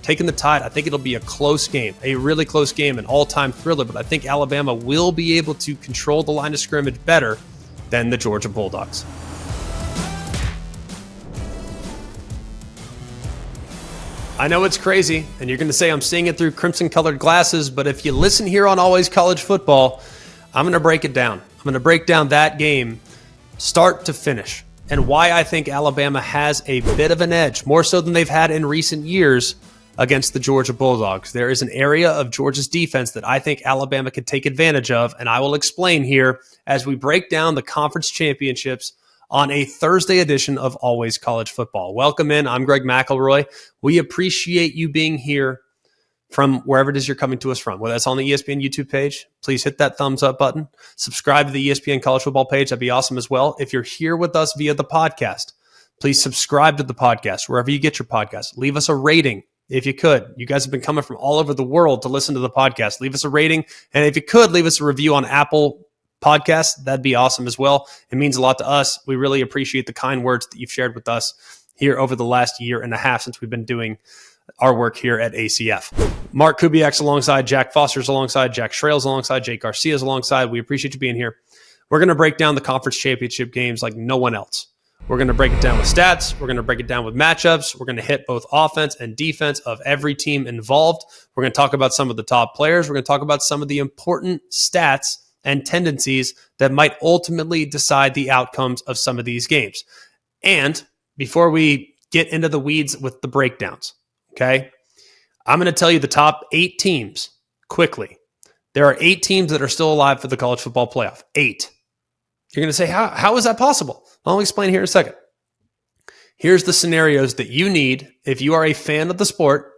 taking the Tide. I think it'll be a close game, a really close game, an all-time thriller, but I think Alabama will be able to control the line of scrimmage better than the Georgia Bulldogs. I know it's crazy, and you're going to say I'm seeing it through crimson-colored glasses, but if you listen here on Always College Football, I'm going to break it down. I'm going to break down that game start to finish and why I think Alabama has a bit of an edge, more so than they've had in recent years against the Georgia Bulldogs. There is an area of Georgia's defense that I think Alabama could take advantage of, and I will explain here as we break down the conference championships on a Thursday edition of Always College Football. Welcome in. I'm Greg McElroy. We appreciate you being here from wherever it is you're coming to us from, whether that's on the ESPN YouTube page. Please hit that thumbs up button. Subscribe to the ESPN College Football page. That'd be awesome as well. If you're here with us via the podcast, please subscribe to the podcast wherever you get your podcast. Leave us a rating if you could. You guys have been coming from all over the world to listen to the podcast. Leave us a rating. And if you could, leave us a review on Apple Podcasts. That'd be awesome as well. It means a lot to us. We really appreciate the kind words that you've shared with us here over the last year and a half since we've been doing our work here at ACF. Mark Kubiak's alongside, Jack Foster's alongside, Jack Schrail's alongside, Jake Garcia's alongside. We appreciate you being here. We're going to break down the conference championship games like no one else. We're going to break it down with stats. We're going to break it down with matchups. We're going to hit both offense and defense of every team involved. We're going to talk about some of the top players. We're going to talk about some of the important stats and tendencies that might ultimately decide the outcomes of some of these games. And before we get into the weeds with the breakdowns, okay, I'm going to tell you the top 8 teams quickly. There are 8 teams that are still alive for the college football playoff. 8. You're going to say, how is that possible? I'll explain here in a second. Here's the scenarios that you need if you are a fan of the sport,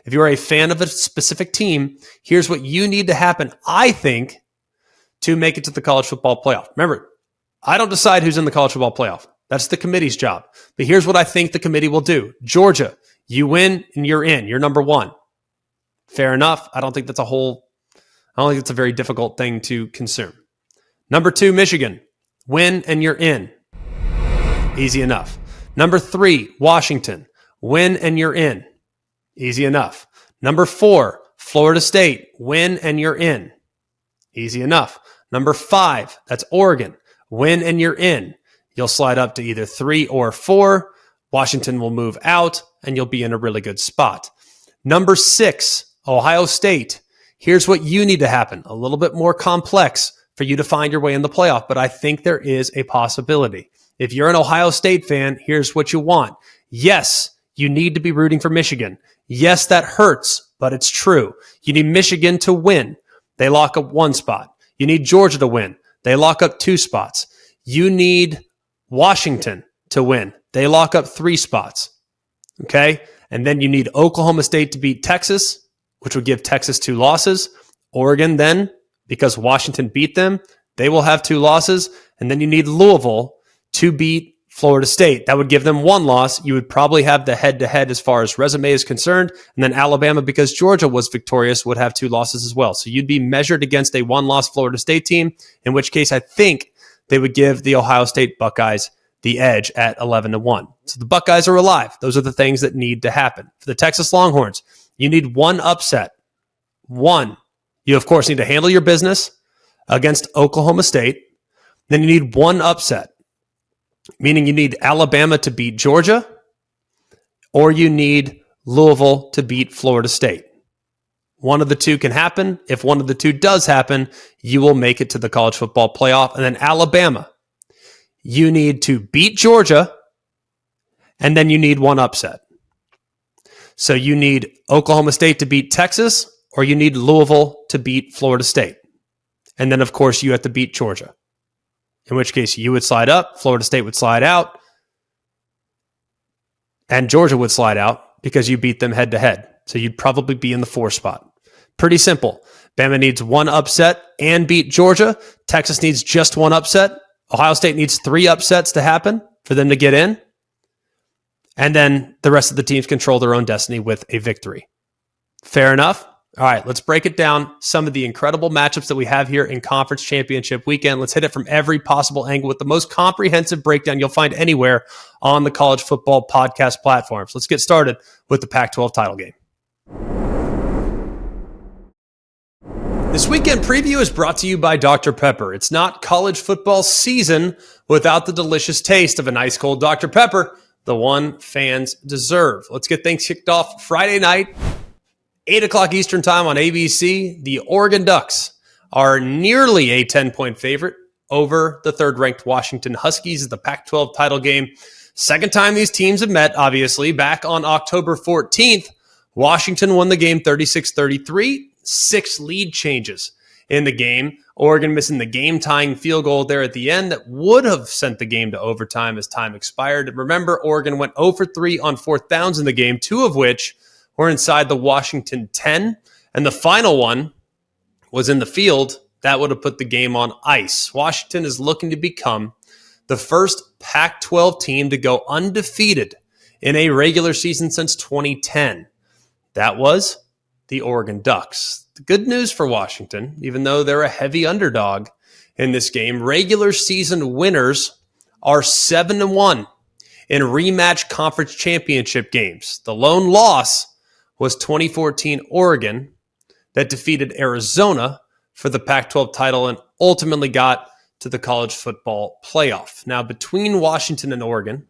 if you are a fan of a specific team. Here's what you need to happen, I think, to make it to the college football playoff. Remember, I don't decide who's in the college football playoff. That's the committee's job. But here's what I think the committee will do. Georgia, you win and you're in. You're number 1. Fair enough. I don't think that's a very difficult thing to consume. Number 2, Michigan, win and you're in. Easy enough. Number 3, Washington, win and you're in. Easy enough. Number 4, Florida State, win and you're in. Easy enough. Number 5, that's Oregon, win and you're in. You'll slide up to either 3 or 4. Washington will move out, and you'll be in a really good spot. Number 6, Ohio State. Here's what you need to happen. A little bit more complex for you to find your way in the playoff, but I think there is a possibility. If you're an Ohio State fan, here's what you want. Yes, you need to be rooting for Michigan. Yes, that hurts, but it's true. You need Michigan to win. They lock up 1 spot. You need Georgia to win. They lock up 2 spots. You need Washington to win. They lock up 3 spots. Okay? And then you need Oklahoma State to beat Texas, which would give Texas 2 losses. Oregon then, because Washington beat them, they will have 2 losses. And then you need Louisville to beat Florida State. That would give them 1 loss. You would probably have the head-to-head as far as resume is concerned. And then Alabama, because Georgia was victorious, would have 2 losses as well. So you'd be measured against a 1-loss Florida State team, in which case I think they would give the Ohio State Buckeyes the edge at 11-1. So the Buckeyes are alive. Those are the things that need to happen. For the Texas Longhorns, you need 1 upset. 1. You, of course, need to handle your business against Oklahoma State. Then you need 1 upset, meaning you need Alabama to beat Georgia, or you need Louisville to beat Florida State. One of the 2 can happen. If one of the 2 does happen, you will make it to the college football playoff. And then Alabama, you need to beat Georgia, and then you need 1 upset. So you need Oklahoma State to beat Texas, or you need Louisville to beat Florida State. And then, of course, you have to beat Georgia, in which case you would slide up, Florida State would slide out, and Georgia would slide out because you beat them head-to-head. So you'd probably be in the 4 spot. Pretty simple. Bama needs 1 upset and beat Georgia. Texas needs just 1 upset. Ohio State needs 3 upsets to happen for them to get in. And then the rest of the teams control their own destiny with a victory. Fair enough? All right, let's break it down. Some of the incredible matchups that we have here in Conference Championship Weekend. Let's hit it from every possible angle with the most comprehensive breakdown you'll find anywhere on the college football podcast platforms. Let's get started with the Pac-12 title game. This weekend preview is brought to you by Dr. Pepper. It's not college football season without the delicious taste of an ice cold Dr. Pepper, the one fans deserve. Let's get things kicked off Friday night, 8 o'clock Eastern time on ABC. The Oregon Ducks are nearly a 10-point favorite over the third-ranked Washington Huskies in the Pac-12 title game. Second time these teams have met, obviously. Back on October 14th, Washington won the game 36-33. 6 lead changes in the game. Oregon missing the game-tying field goal there at the end that would have sent the game to overtime as time expired. Remember, Oregon went 0 for 3 on fourth downs in the game, 2 of which were inside the Washington 10. And the final one was in the field. That would have put the game on ice. Washington is looking to become the first Pac-12 team to go undefeated in a regular season since 2010. That was the Oregon Ducks. The good news for Washington, even though they're a heavy underdog in this game, regular season winners are 7-1 in rematch conference championship games. The lone loss was 2014 Oregon that defeated Arizona for the Pac-12 title and ultimately got to the college football playoff. Now, between Washington and Oregon,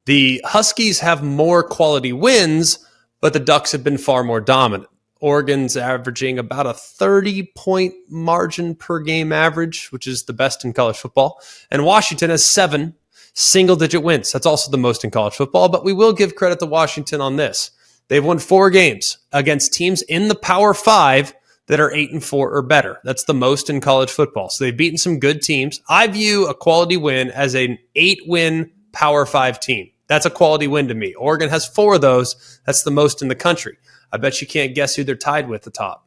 the Huskies have more quality wins, but the Ducks have been far more dominant. Oregon's averaging about a 30-point margin per game average, which is the best in college football. And Washington has 7 single-digit wins. That's also the most in college football, but we will give credit to Washington on this. They've won 4 games against teams in the Power 5 that are 8-4 or better. That's the most in college football. So they've beaten some good teams. I view a quality win as an 8-win Power 5 team. That's a quality win to me. Oregon has 4 of those. That's the most in the country. I bet you can't guess who they're tied with at the top.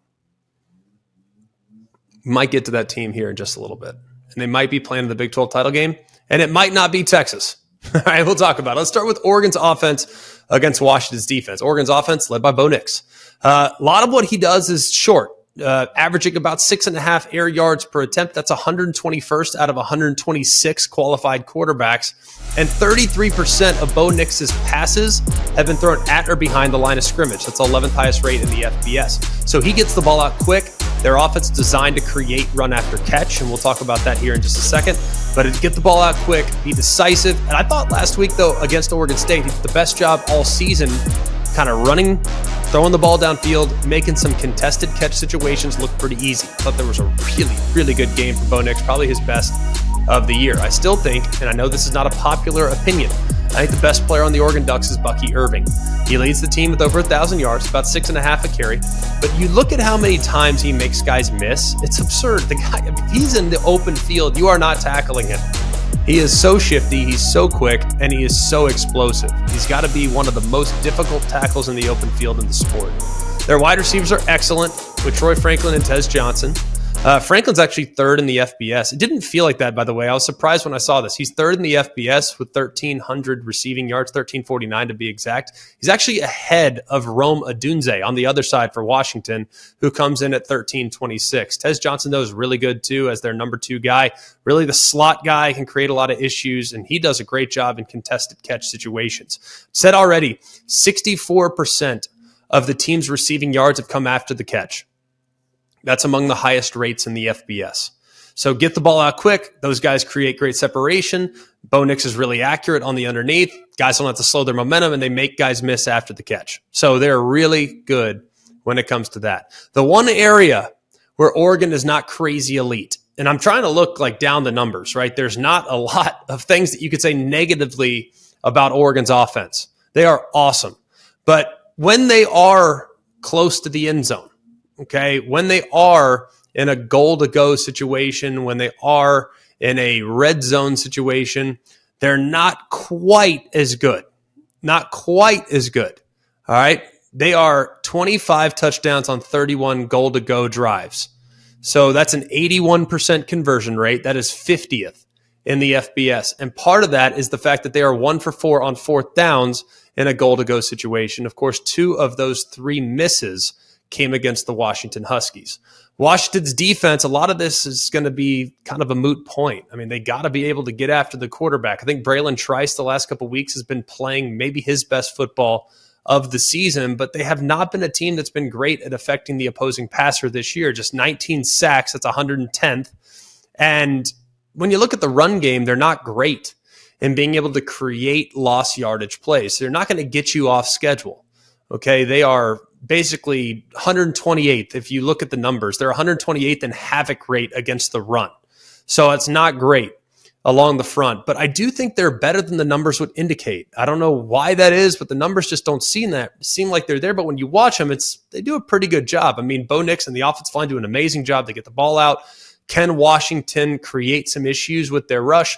Might get to that team here in just a little bit. And they might be playing the Big 12 title game, and it might not be Texas. All right, we'll talk about it. Let's start with Oregon's offense against Washington's defense. Oregon's offense led by Bo Nix. A lot of what he does is short, averaging about 6.5 air yards per attempt. That's 121st out of 126 qualified quarterbacks. And 33% of Bo Nix's passes have been thrown at or behind the line of scrimmage. That's the 11th highest rate in the FBS. So he gets the ball out quick. Their offense is designed to create run after catch, and we'll talk about that here in just a second. But to get the ball out quick, be decisive. And I thought last week, though, against Oregon State, he did the best job all season kind of running, throwing the ball downfield, making some contested catch situations look pretty easy. I thought there was a really, really good game for Bo Nix, probably his best of the year. I still think, and I know this is not a popular opinion, I think the best player on the Oregon Ducks is Bucky Irving. He leads the team with over 1,000 yards, about 6.5 a carry. But you look at how many times he makes guys miss. It's absurd. The guy, if he's in the open field, you are not tackling him. He is so shifty, he's so quick, and he is so explosive. He's got to be one of the most difficult tackles in the open field in the sport. Their wide receivers are excellent with Troy Franklin and Tez Johnson. Franklin's actually 3rd in the FBS. It didn't feel like that, by the way. I was surprised when I saw this. He's 3rd in the FBS with 1,300 receiving yards, 1,349 to be exact. He's actually ahead of Rome Odunze on the other side for Washington, who comes in at 1,326. Tez Johnson, though, is really good, too, as their number 2 guy. Really the slot guy, can create a lot of issues, and he does a great job in contested catch situations. Said already, 64% of the team's receiving yards have come after the catch. That's among the highest rates in the FBS. So get the ball out quick. Those guys create great separation. Bo Nix is really accurate on the underneath. Guys don't have to slow their momentum, and they make guys miss after the catch. So they're really good when it comes to that. The one area where Oregon is not crazy elite, and I'm trying to look like down the numbers, right? There's not a lot of things that you could say negatively about Oregon's offense. They are awesome. But when they are close to the end zone, okay, when they are in a goal-to-go situation, when they are in a red zone situation, they're not quite as good. Not quite as good, all right? They are 25 touchdowns on 31 goal-to-go drives. So that's an 81% conversion rate. That is 50th in the FBS. And part of that is the fact that they are 1 for 4 on fourth downs in a goal-to-go situation. Of course, 2 of those 3 misses came against the Washington Huskies. Washington's defense, a lot of this is going to be kind of a moot point. I mean, they got to be able to get after the quarterback. I think Braylon Trice the last couple of weeks has been playing maybe his best football of the season, but they have not been a team that's been great at affecting the opposing passer this year. Just 19 sacks, that's 110th. And when you look at the run game, they're not great in being able to create lost yardage plays. They're not going to get you off schedule. Okay, they are basically 128th. If you look at the numbers, they're 128th in havoc rate against the run. So it's not great along the front, but I do think they're better than the numbers would indicate. I don't know why that is, but the numbers just don't seem like they're there. But when you watch them, they do a pretty good job. I mean, Bo Nix and the offensive line do an amazing job. They get the ball out. Can Washington create some issues with their rush?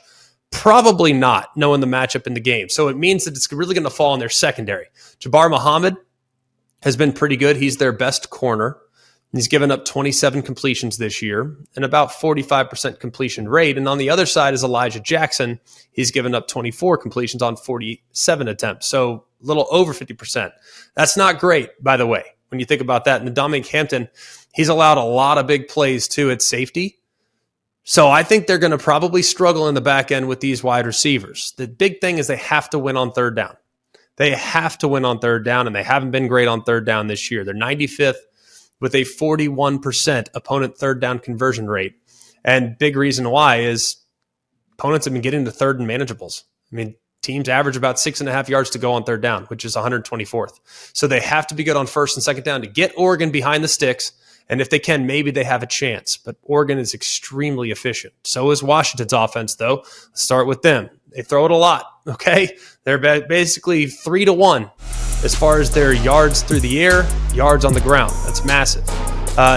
Probably not, knowing the matchup in the game. So it means that it's really going to fall on their secondary. Jabbar Muhammad has been pretty good. He's their best corner. He's given up 27 completions this year and about 45% completion rate. And on the other side is Elijah Jackson. He's given up 24 completions on 47 attempts, so a little over 50%. That's not great, by the way, when you think about that. And Dominic Hampton, he's allowed a lot of big plays, too, at safety. So I think they're going to probably struggle in the back end with these wide receivers. The big thing is they have to win on third down. They have to win on third down, and they haven't been great on third down this year. They're 95th with a 41% opponent third down conversion rate. And big reason why is opponents have been getting to third and manageables. I mean, teams average about 6.5 yards to go on third down, which is 124th. So they have to be good on first and second down to get Oregon behind the sticks. And if they can, maybe they have a chance. But Oregon is extremely efficient. So is Washington's offense, though. Let's start with them. They throw it a lot, okay? They're basically 3-1 as far as their yards through the air, yards on the ground. That's massive.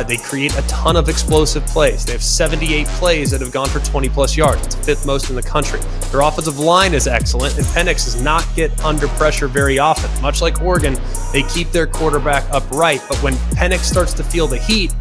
They create a ton of explosive plays. They have 78 plays that have gone for 20-plus yards. It's fifth most in the country. Their offensive line is excellent, and Penix does not get under pressure very often. Much like Oregon, they keep their quarterback upright, but when Penix starts to feel the heat,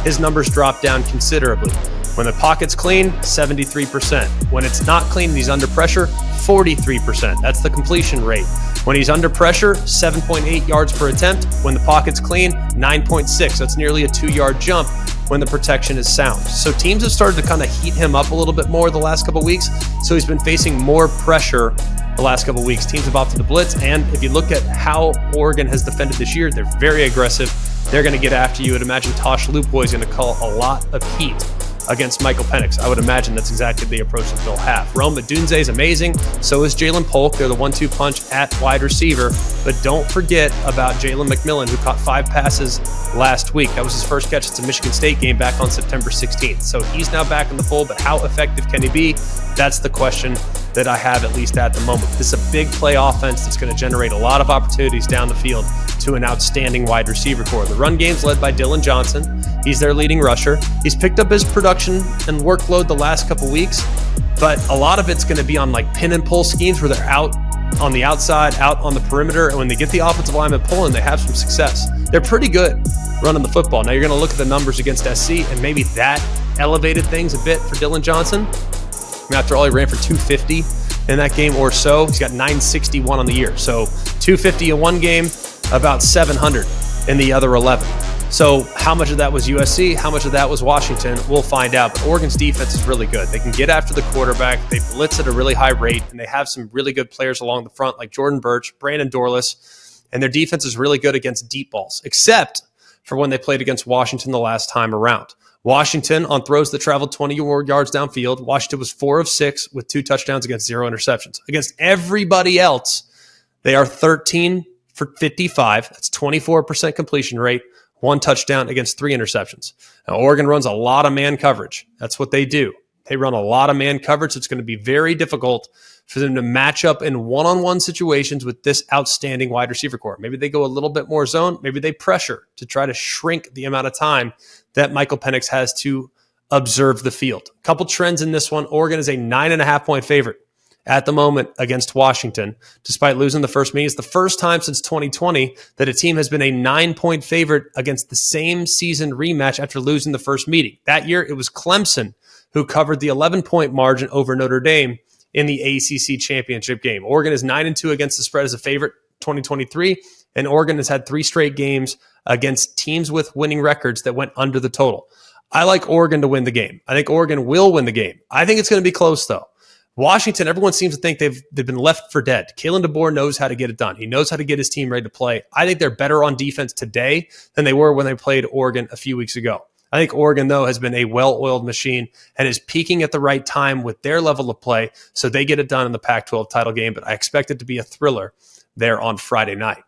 his numbers drop down considerably. When the pocket's clean, 73%. When it's not clean and he's under pressure, 43%. That's the completion rate. When he's under pressure, 7.8 yards per attempt. When the pocket's clean, 9.6. That's nearly a 2-yard jump when the protection is sound. So teams have started to kind of heat him up a little bit more the last couple of weeks. So he's been facing more pressure the last couple of weeks. Teams have opted to blitz. And if you look at how Oregon has defended this year, they're very aggressive. They're going to get after you. I'd imagine Tosh Lupoy is going to call a lot of heat against Michael Penix. I would imagine that's exactly the approach that they'll have. Rome Odunze is amazing. So is Jalen Polk. They're the 1-2 punch at wide receiver. But don't forget about Jalen McMillan, who caught 5 passes last week. That was his first catch at the Michigan State game back on September 16th. So he's now back in the fold, but how effective can he be? That's the question that I have, at least at the moment. This is a big play offense that's going to generate a lot of opportunities down the field to an outstanding wide receiver core. The run game's led by Dylan Johnson. He's their leading rusher. He's picked up his production and workload the last couple weeks, but a lot of it's going to be on like pin and pull schemes where they're out on the outside, out on the perimeter, and when they get the offensive lineman pulling, they have some success. They're pretty good running the football. Now you're going to look at the numbers against SC, and maybe that elevated things a bit for Dylan Johnson. I mean, after all, he ran for 250 in that game or so. He's got 961 on the year. So 250 in one game, about 700 in the other 11. So how much of that was USC? How much of that was Washington? We'll find out. But Oregon's defense is really good. They can get after the quarterback. They blitz at a really high rate, and they have some really good players along the front like Jordan Birch, Brandon Dorless, and their defense is really good against deep balls, except for when they played against Washington the last time around. Washington, on throws that traveled 20 yards downfield, Washington was 4 of 6 with 2 touchdowns against 0 interceptions. Against everybody else, they are 13 for 55. That's 24% completion rate, 1 touchdown against 3 interceptions. Now, Oregon runs a lot of man coverage. That's what they do. They run a lot of man coverage. It's going to be very difficult for them to match up in one-on-one situations with this outstanding wide receiver core. Maybe they go a little bit more zone. Maybe they pressure to try to shrink the amount of time that Michael Penix has to observe the field. A couple trends in this one. Oregon is a 9.5-point favorite at the moment against Washington, despite losing the first meeting. It's the first time since 2020 that a team has been a 9-point favorite against the same season rematch after losing the first meeting. That year, it was Clemson who covered the 11-point margin over Notre Dame in the ACC championship game. Oregon is 9-2 against the spread as a favorite 2023, and Oregon has had 3 straight games against teams with winning records that went under the total. I like Oregon to win the game. I think Oregon will win the game. I think it's going to be close, though. Washington, everyone seems to think they've been left for dead. Kalen DeBoer knows how to get it done. He knows how to get his team ready to play. I think they're better on defense today than they were when they played Oregon a few weeks ago. I think Oregon, though, has been a well-oiled machine and is peaking at the right time with their level of play, so they get it done in the Pac-12 title game, but I expect it to be a thriller there on Friday night.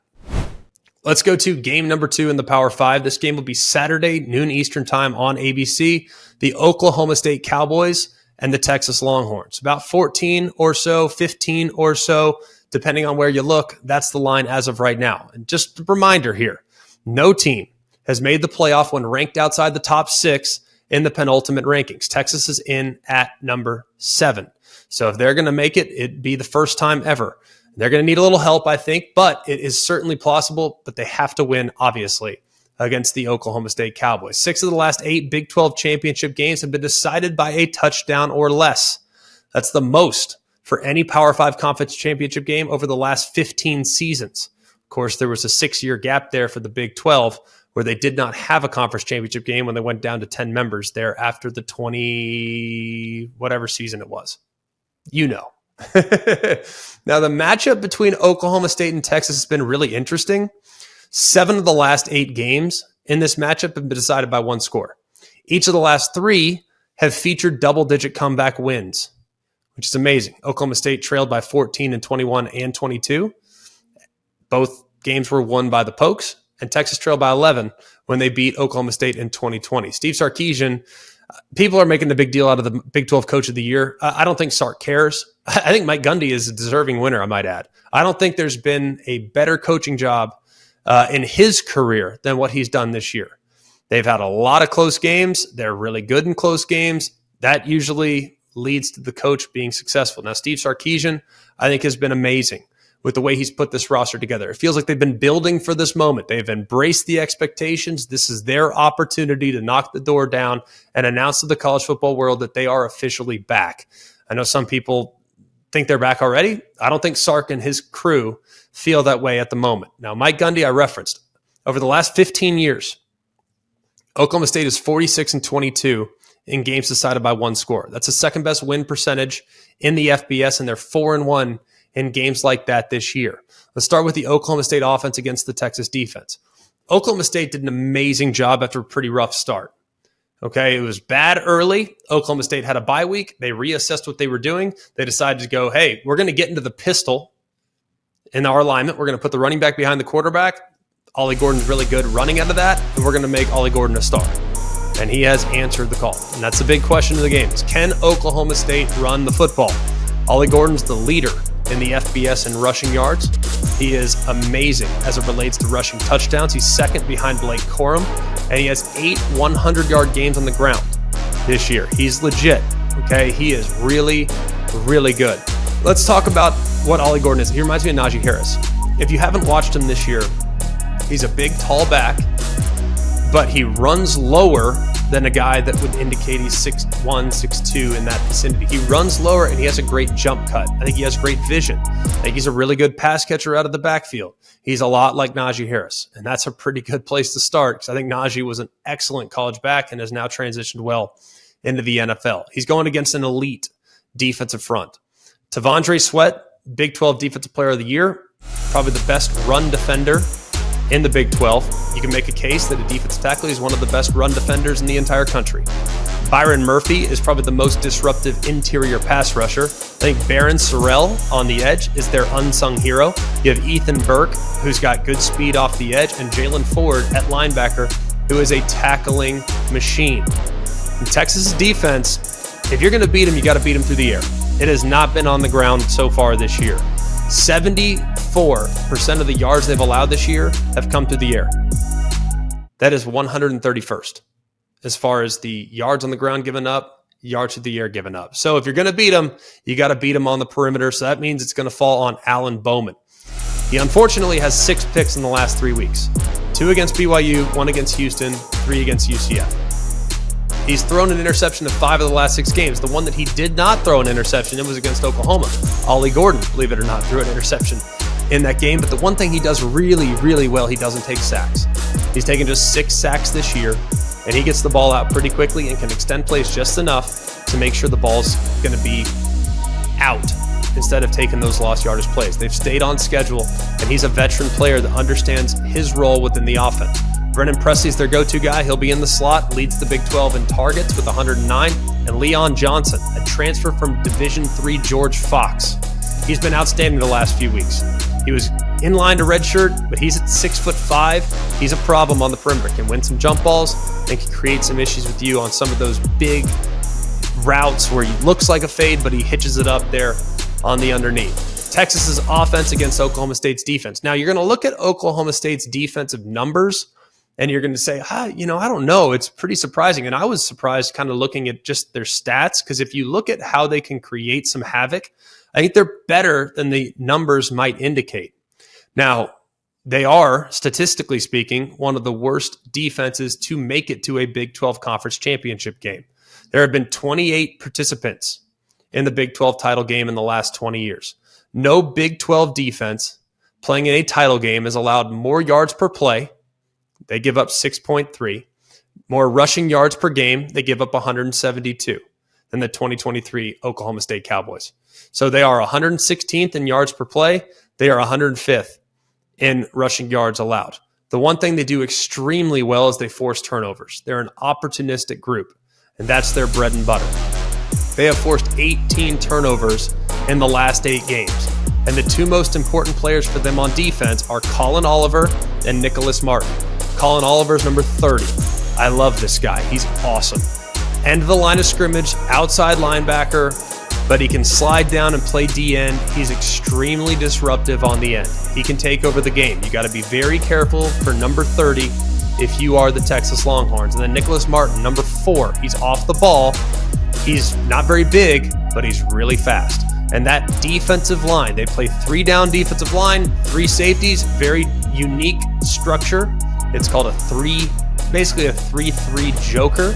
Let's go to game number 2 in the Power 5. This game will be Saturday, noon Eastern time on ABC. The Oklahoma State Cowboys and the Texas Longhorns. About 14 or so, 15 or so, depending on where you look. That's the line as of right now. And just a reminder here, no team has made the playoff when ranked outside the top 6 in the penultimate rankings. Texas is in at number 7. So if they're going to make it, it'd be the first time ever. They're going to need a little help, I think, but it is certainly possible, but they have to win, obviously, against the Oklahoma State Cowboys. 6 of the last 8 Big 12 championship games have been decided by a touchdown or less. That's the most for any Power 5 conference championship game over the last 15 seasons. Of course, there was a 6-year gap there for the Big 12 where they did not have a conference championship game when they went down to 10 members there after the 20 whatever season it was. You know. Now, the matchup between Oklahoma State and Texas has been really interesting. 7 of the last 8 games in this matchup have been decided by one score. Each of the last 3 have featured double-digit comeback wins, which is amazing. Oklahoma State trailed by 14 in 21 and 22. Both games were won by the Pokes, and Texas trailed by 11 when they beat Oklahoma State in 2020. Steve Sarkisian, people are making a big deal out of the Big 12 Coach of the Year. I don't think Sark cares. I think Mike Gundy is a deserving winner, I might add. I don't think there's been a better coaching job in his career than what he's done this year. They've had a lot of close games. They're really good in close games. That usually leads to the coach being successful. Now, Steve Sarkisian, I think, has been amazing with the way he's put this roster together. It feels like they've been building for this moment. They've embraced the expectations. This is their opportunity to knock the door down and announce to the college football world that they are officially back. I know some people think they're back already. I don't think Sark and his crew feel that way at the moment. Now, Mike Gundy, I referenced. Over the last 15 years, Oklahoma State is 46-22 in games decided by one score. That's the second best win percentage in the FBS, and they're 4-1 in games like that this year. Let's start with the Oklahoma State offense against the Texas defense. Oklahoma State did an amazing job after a pretty rough start. Okay, it was bad early. Oklahoma State had a bye week. They reassessed what they were doing. They decided to go, hey, we're going to get into the pistol in our alignment. We're going to put the running back behind the quarterback. Ollie Gordon's really good running out of that, and we're going to make Ollie Gordon a star. And he has answered the call. And that's the big question of the game is, can Oklahoma State run the football? Ollie Gordon's the leader in the FBS in rushing yards. He is amazing as it relates to rushing touchdowns. He's second behind Blake Corum, and he has 8 100-yard games on the ground this year. He's legit, okay? He is really, really good. Let's talk about what Ollie Gordon is. He reminds me of Najee Harris. If you haven't watched him this year, he's a big, tall back, but he runs lower than a guy that would indicate he's 6'1", 6'2", in that vicinity. He runs lower, and he has a great jump cut. I think he has great vision. I think he's a really good pass catcher out of the backfield. He's a lot like Najee Harris, and that's a pretty good place to start because I think Najee was an excellent college back and has now transitioned well into the NFL. He's going against an elite defensive front. T'Vondre Sweat, Big 12 Defensive Player of the Year, probably the best run defender in the Big 12. You can make a case that a defensive tackle is one of the best run defenders in the entire country. Byron Murphy is probably the most disruptive interior pass rusher. I think Barron Sorrell on the edge is their unsung hero. You have Ethan Burke, who's got good speed off the edge, and Jalen Ford at linebacker, who is a tackling machine. In Texas' defense, if you're going to beat them, you got to beat them through the air. It has not been on the ground so far this year. 74% of the yards they've allowed this year have come through the air. That is 131st as far as the yards on the ground given up, yards through the air given up. So if you're going to beat them, you got to beat them on the perimeter. So that means it's going to fall on Alan Bowman. He unfortunately has 6 picks in the last 3 weeks. 2 against BYU, 1 against Houston, 3 against UCF. He's thrown an interception in 5 of the last 6 games. The one that he did not throw an interception in was against Oklahoma. Ollie Gordon, believe it or not, threw an interception in that game. But the one thing he does really, really well, he doesn't take sacks. He's taken just 6 sacks this year, and he gets the ball out pretty quickly and can extend plays just enough to make sure the ball's going to be out instead of taking those lost yardage plays. They've stayed on schedule, and he's a veteran player that understands his role within the offense. Brennan Presley's their go-to guy. He'll be in the slot, leads the Big 12 in targets with 109. And Leon Johnson, a transfer from Division III George Fox. He's been outstanding the last few weeks. He was in line to redshirt, but he's at 6'5". He's a problem on the perimeter. Can win some jump balls and can create some issues with you on some of those big routes where he looks like a fade, but he hitches it up there on the underneath. Texas's offense against Oklahoma State's defense. Now, you're going to look at Oklahoma State's defensive numbers, and you're going to say, I don't know. It's pretty surprising. And I was surprised kind of looking at just their stats, because if you look at how they can create some havoc, I think they're better than the numbers might indicate. Now, they are, statistically speaking, one of the worst defenses to make it to a Big 12 conference championship game. There have been 28 participants in the Big 12 title game in the last 20 years. No Big 12 defense playing in a title game has allowed more yards per play. They give up 6.3. More rushing yards per game. They give up 172 than the 2023 Oklahoma State Cowboys. So they are 116th in yards per play. They are 105th in rushing yards allowed. The one thing they do extremely well is they force turnovers. They're an opportunistic group, and that's their bread and butter. They have forced 18 turnovers in the last 8 games. And the two most important players for them on defense are Colin Oliver and Nicholas Martin. Colin Oliver's number 30. I love this guy. He's awesome. End of the line of scrimmage, outside linebacker, but he can slide down and play DN. He's extremely disruptive on the end. He can take over the game. You got to be very careful for number 30 if you are the Texas Longhorns. And then Nicholas Martin, number 4. He's off the ball. He's not very big, but he's really fast. And that defensive line, they play 3-down defensive line, 3 safeties, very unique structure. It's called basically a 3-3 joker.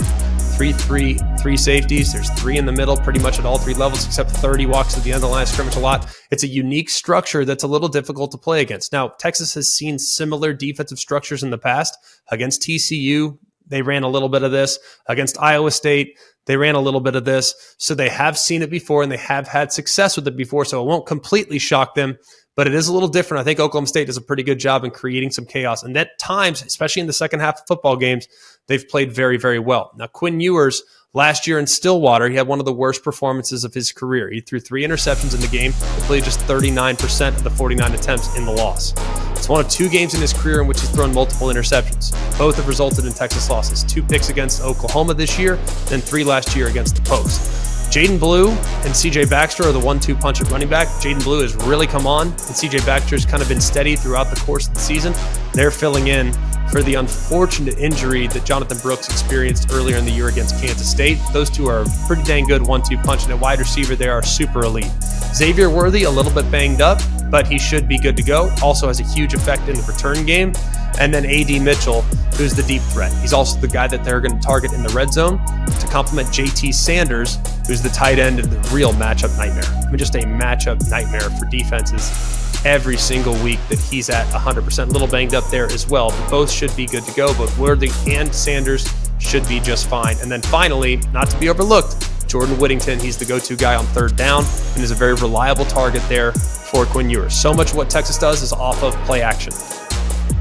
3 safeties. There's 3 in the middle, pretty much at all 3 levels, except 30 walks at the end of the line of scrimmage a lot. It's a unique structure that's a little difficult to play against. Now, Texas has seen similar defensive structures in the past. Against TCU, they ran a little bit of this. Against Iowa State, they ran a little bit of this. So they have seen it before, and they have had success with it before, so it won't completely shock them. But it is a little different. I think Oklahoma State does a pretty good job in creating some chaos. And at times, especially in the second half of football games, they've played very, very well. Now, Quinn Ewers, last year in Stillwater, he had one of the worst performances of his career. He threw 3 interceptions in the game, completed just 39% of the 49 attempts in the loss. It's one of 2 games in his career in which he's thrown multiple interceptions. Both have resulted in Texas losses. 2 picks against Oklahoma this year, then 3 last year against the Post. Jaden Blue and CJ Baxter are the 1-2 punch at running back. Jaden Blue has really come on, and CJ Baxter's kind of been steady throughout the course of the season. They're filling in for the unfortunate injury that Jonathan Brooks experienced earlier in the year against Kansas State. Those two are a pretty dang good 1-2 punch, and at wide receiver, they are super elite. Xavier Worthy, a little bit banged up, but he should be good to go. Also has a huge effect in the return game. And then A.D. Mitchell, who's the deep threat. He's also the guy that they're going to target in the red zone to complement J.T. Sanders, who's the tight end and the real matchup nightmare. I mean, just a matchup nightmare for defenses every single week that he's at 100%. A little banged up there as well, but both should be good to go. Both Worthy and Sanders should be just fine. And then finally, not to be overlooked, Jordan Whittington. He's the go-to guy on 3rd down and is a very reliable target there for Quinn Ewers. So much of what Texas does is off of play action.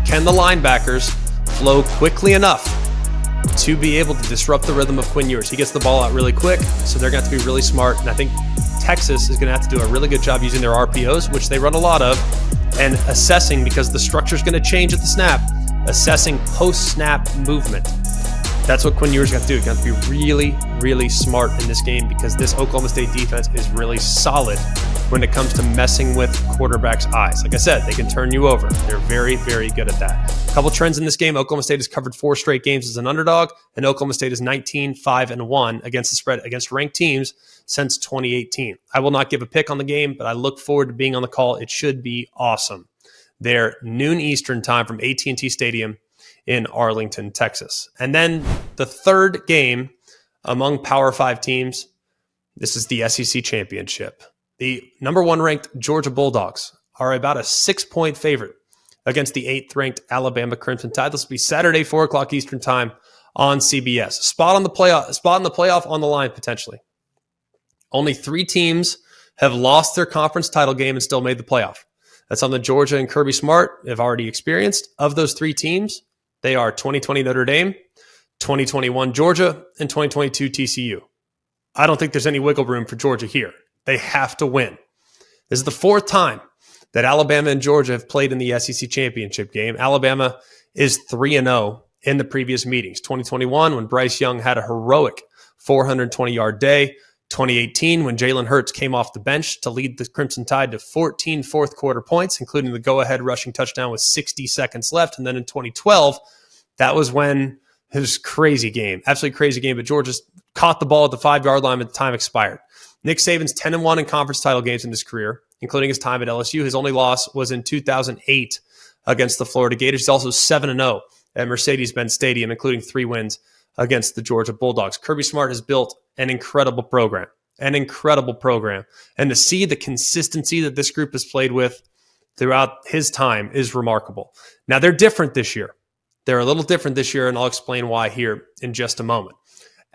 Can the linebackers flow quickly enough to be able to disrupt the rhythm of Quinn Ewers? He gets the ball out really quick, so they're going to have to be really smart. And I think Texas is going to have to do a really good job using their RPOs, which they run a lot of, and assessing, because the structure is going to change at the snap, assessing post-snap movement. That's what Quinn Ewers got to do. He's got to be really, really smart in this game, because this Oklahoma State defense is really solid when it comes to messing with quarterbacks' eyes. Like I said, they can turn you over. They're very, very good at that. A couple trends in this game. Oklahoma State has covered 4 straight games as an underdog, and Oklahoma State is 19-5-1 against the spread against ranked teams since 2018. I will not give a pick on the game, but I look forward to being on the call. It should be awesome. They're noon Eastern time from AT&T Stadium in Arlington, Texas. And then the third game among Power 5 teams, this is the SEC Championship. The number 1 ranked Georgia Bulldogs are about a 6-point favorite against the 8th ranked Alabama Crimson Tide. This will be Saturday, 4 o'clock Eastern time on CBS. Spot in the playoff on the line potentially. Only 3 teams have lost their conference title game and still made the playoff. That's something Georgia and Kirby Smart have already experienced. Of those three teams, they are 2020 Notre Dame, 2021 Georgia, and 2022 TCU. I don't think there's any wiggle room for Georgia here. They have to win. This is the fourth time that Alabama and Georgia have played in the SEC championship game. Alabama is 3-0 in the previous meetings. 2021, when Bryce Young had a heroic 420-yard day. 2018, when Jalen Hurts came off the bench to lead the Crimson Tide to 14 fourth quarter points, including the go-ahead rushing touchdown with 60 seconds left. And then in 2012, that was when it was a crazy game, absolutely crazy game. But Georgia caught the ball at the 5-yard line, but the time expired. Nick Saban's 10-1 in conference title games in his career, including his time at LSU. His only loss was in 2008 against the Florida Gators. He's also 7-0 at Mercedes-Benz Stadium, including 3 wins against the Georgia Bulldogs. Kirby Smart has built an incredible program. And to see the consistency that this group has played with throughout his time is remarkable. Now, they're different this year. They're a little different this year, and I'll explain why here in just a moment.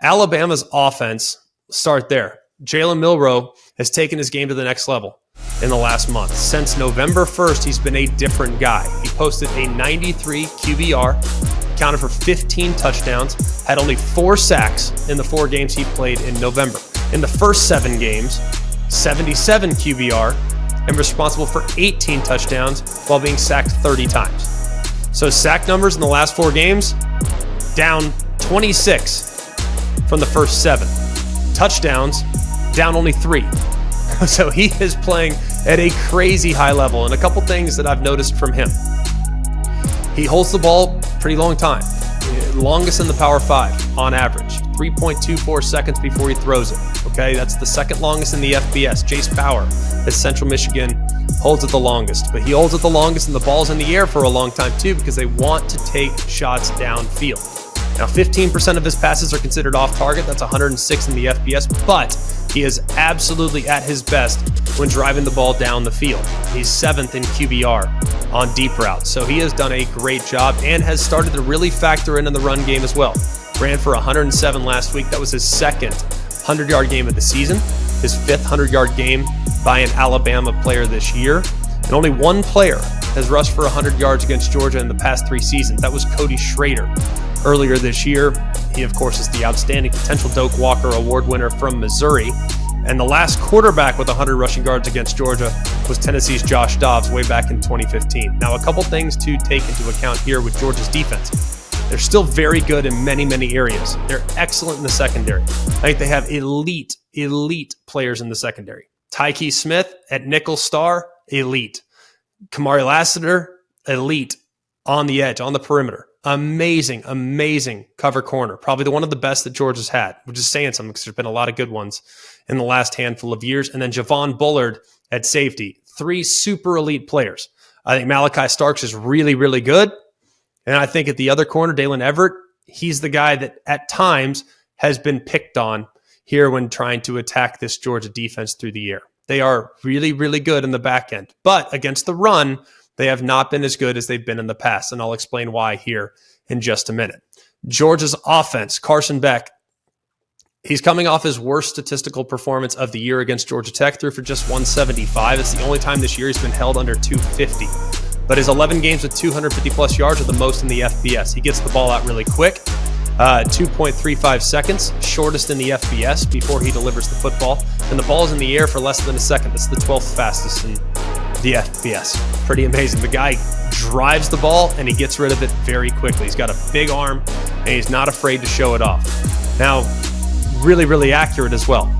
Alabama's offense, start there. Jalen Milroe has taken his game to the next level in the last month. Since November 1st, he's been a different guy. He posted a 93 QBR, accounted for 15 touchdowns, had only 4 sacks in the 4 games he played in November. In the first 7 games, 77 QBR, and responsible for 18 touchdowns while being sacked 30 times. So sack numbers in the last 4 games, down 26 from the first 7. Touchdowns, down only 3. So he is playing at a crazy high level. And a couple things that I've noticed from him. He holds the ball pretty long time. Longest in the Power 5 on average. 3.24 seconds before he throws it. Okay, that's the second longest in the FBS. Jace Bauer at Central Michigan holds it the longest. But he holds it the longest, and the ball's in the air for a long time too, because they want to take shots downfield. Now, 15% of his passes are considered off target. That's 106 in the FBS, but he is absolutely at his best when driving the ball down the field. He's 7th in QBR on deep routes. So he has done a great job and has started to really factor in the run game as well. Ran for 107 last week. That was his second 100-yard game of the season, his 5th 100-yard game by an Alabama player this year. And only one player has rushed for 100 yards against Georgia in the past 3 seasons. That was Cody Schrader earlier this year. He, of course, is the outstanding potential Doak Walker Award winner from Missouri. And the last quarterback with 100 rushing yards against Georgia was Tennessee's Josh Dawgs way back in 2015. Now, a couple things to take into account here with Georgia's defense. They're still very good in many, many areas. They're excellent in the secondary. I think they have elite players in the secondary. Tyke Smith at nickel star, elite. Kamari Lassiter, elite on the edge, on the perimeter. Amazing cover corner. Probably the one of the best that Georgia's had, which is saying something because there's been a lot of good ones in the last handful of years. And then Javon Bullard at safety. 3 super elite players. I think Malachi Starks is really good. And I think at the other corner, Dalen Everett, he's the guy that at times has been picked on here when trying to attack this Georgia defense through the air. They are really good in the back end. But against the run, they have not been as good as they've been in the past. And I'll explain why here in just a minute. Georgia's offense, Carson Beck, he's coming off his worst statistical performance of the year against Georgia Tech, threw for just 175. It's the only time this year he's been held under 250. But his 11 games with 250-plus yards are the most in the FBS. He gets the ball out really quick, 2.35 seconds, shortest in the FBS before he delivers the football. And the ball is in the air for less than a second. That's the 12th fastest in the FBS. Pretty amazing. The guy drives the ball, and he gets rid of it very quickly. He's got a big arm, and he's not afraid to show it off. Now, really accurate as well.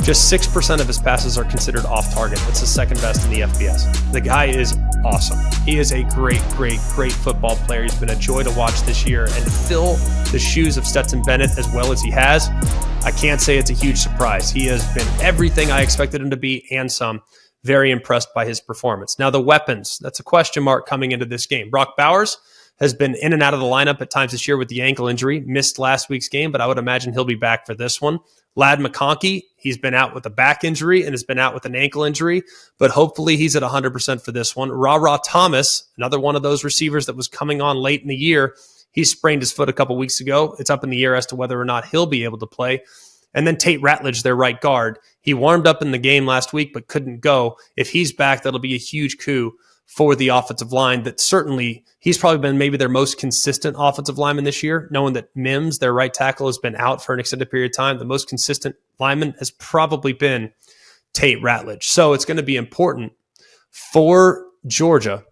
Just 6% of his passes are considered off target. That's the second best in the FBS. The guy is awesome. He is a great football player. He's been a joy to watch this year. And to fill the shoes of Stetson Bennett as well as he has, I can't say it's a huge surprise. He has been everything I expected him to be and some. Very impressed by his performance. Now the weapons, that's a question mark coming into this game. Brock Bowers has been in and out of the lineup at times this year with the ankle injury. Missed last week's game, but I would imagine he'll be back for this one. Ladd McConkey, he's been out with a back injury and has been out with an ankle injury, but hopefully he's at 100% for this one. Ra Thomas, another one of those receivers that was coming on late in the year. He sprained his foot a couple weeks ago. It's up in the air as to whether or not he'll be able to play. And then Tate Ratledge, their right guard. He warmed up in the game last week but couldn't go. If he's back, that'll be a huge coup for the offensive line. That certainly, he's probably been maybe their most consistent offensive lineman this year, knowing that Mims, their right tackle, has been out for an extended period of time. The most consistent lineman has probably been Tate Ratledge. So it's going to be important for Georgia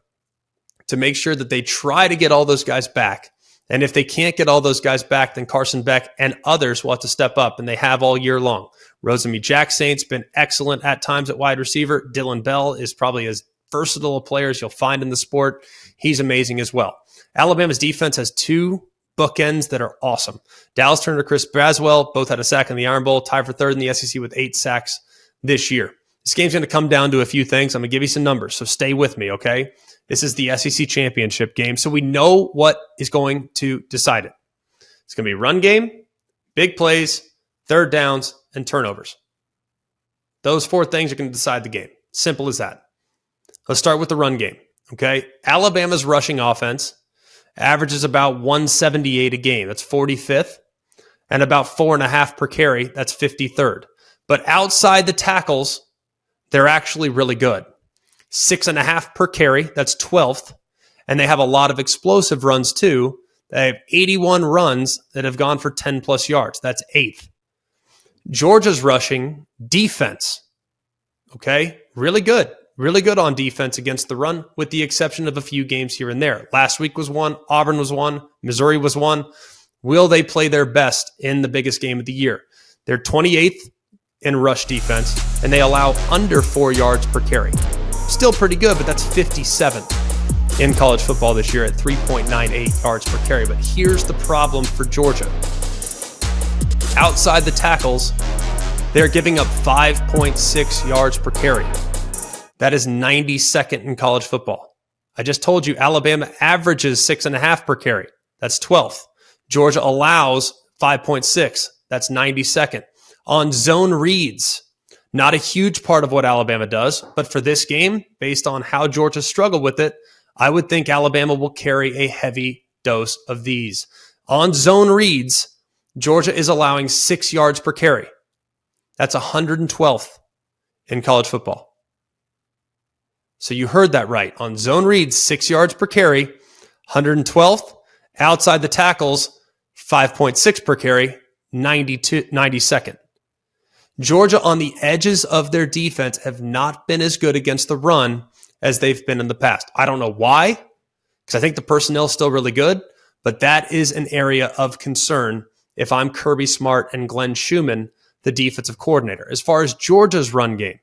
to make sure that they try to get all those guys back. And if they can't get all those guys back, then Carson Beck and others will have to step up, and they have all year long. Rosemy-Jacksaint's been excellent at times at wide receiver. Dylan Bell is probably as versatile a player as you'll find in the sport. He's amazing as well. Alabama's defense has two bookends that are awesome. Dallas Turner, Chris Braswell, both had a sack in the Iron Bowl, tied for third in the SEC with 8 sacks this year. This game's going to come down to a few things. I'm going to give you some numbers, so stay with me, okay? This is the SEC championship game, so we know what is going to decide it. It's going to be run game, big plays, third downs, and turnovers. Those 4 things are going to decide the game. Simple as that. Let's start with the run game, okay? Alabama's rushing offense averages about 178 a game. That's 45th. And about 4.5 per carry. That's 53rd. But outside the tackles, they're actually really good. 6.5 per carry. That's 12th. And they have a lot of explosive runs too. They have 81 runs that have gone for 10 plus yards. That's 8th. Georgia's rushing defense, okay? Really good. Really good on defense against the run, with the exception of a few games here and there. Last week was one. Auburn was one. Missouri was one. Will they play their best in the biggest game of the year? They're 28th in rush defense, and they allow under 4 yards per carry. Still pretty good, but that's 57th in college football this year at 3.98 yards per carry. But here's the problem for Georgia. Outside the tackles, they're giving up 5.6 yards per carry. That is 92nd in college football. I just told you Alabama averages 6.5 per carry. That's 12th. Georgia allows 5.6. That's 92nd. On zone reads, not a huge part of what Alabama does, but for this game, based on how Georgia struggled with it, I would think Alabama will carry a heavy dose of these. On zone reads, Georgia is allowing 6 yards per carry. That's 112th in college football. So you heard that right. On zone reads, 6 yards per carry, 112th. Outside the tackles, 5.6 per carry, 92nd. Georgia on the edges of their defense have not been as good against the run as they've been in the past. I don't know why, because I think the personnel is still really good, but that is an area of concern if I'm Kirby Smart and Glenn Schumann, the defensive coordinator. As far as Georgia's run game,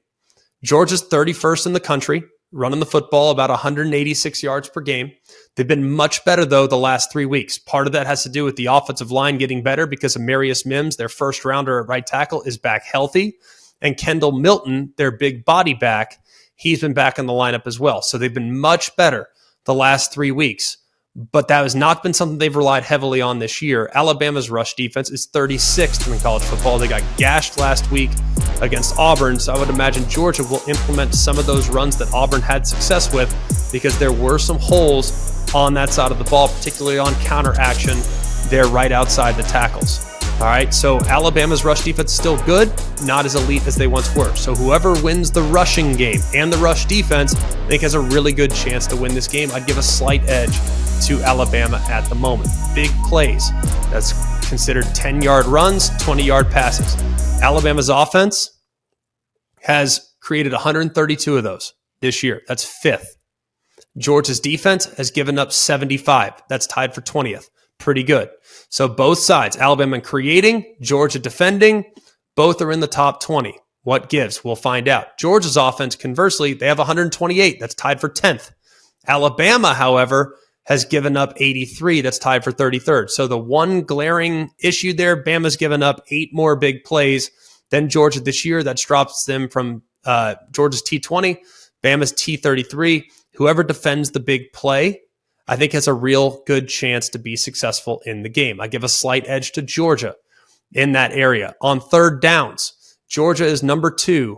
Georgia's 31st in the country, running the football about 186 yards per game. They've been much better, though, the last 3 weeks. Part of that has to do with the offensive line getting better because Amarius Mims, their first rounder at right tackle, is back healthy. And Kendall Milton, their big body back, he's been back in the lineup as well. So they've been much better the last 3 weeks. But that has not been something they've relied heavily on this year. Alabama's rush defense is 36th in college football. They got gashed last week against Auburn, so I would imagine Georgia will implement some of those runs that Auburn had success with because there were some holes on that side of the ball, particularly on counter action. They're right outside the tackles. All right, so Alabama's rush defense is still good, not as elite as they once were. So whoever wins the rushing game and the rush defense, I think has a really good chance to win this game. I'd give a slight edge to Alabama at the moment. Big plays. That's considered 10-yard runs, 20-yard passes. Alabama's offense has created 132 of those this year. That's 5th. Georgia's defense has given up 75. That's tied for 20th. Pretty good. So both sides, Alabama creating, Georgia defending, both are in the top 20. What gives? We'll find out. Georgia's offense, conversely, they have 128. That's tied for 10th. Alabama, however, has given up 83. That's tied for 33rd. So the one glaring issue there, Bama's given up 8 more big plays than Georgia this year. That drops them from Georgia's T20, Bama's T33. Whoever defends the big play, I think has a real good chance to be successful in the game. I give a slight edge to Georgia in that area. On third downs, Georgia is number 2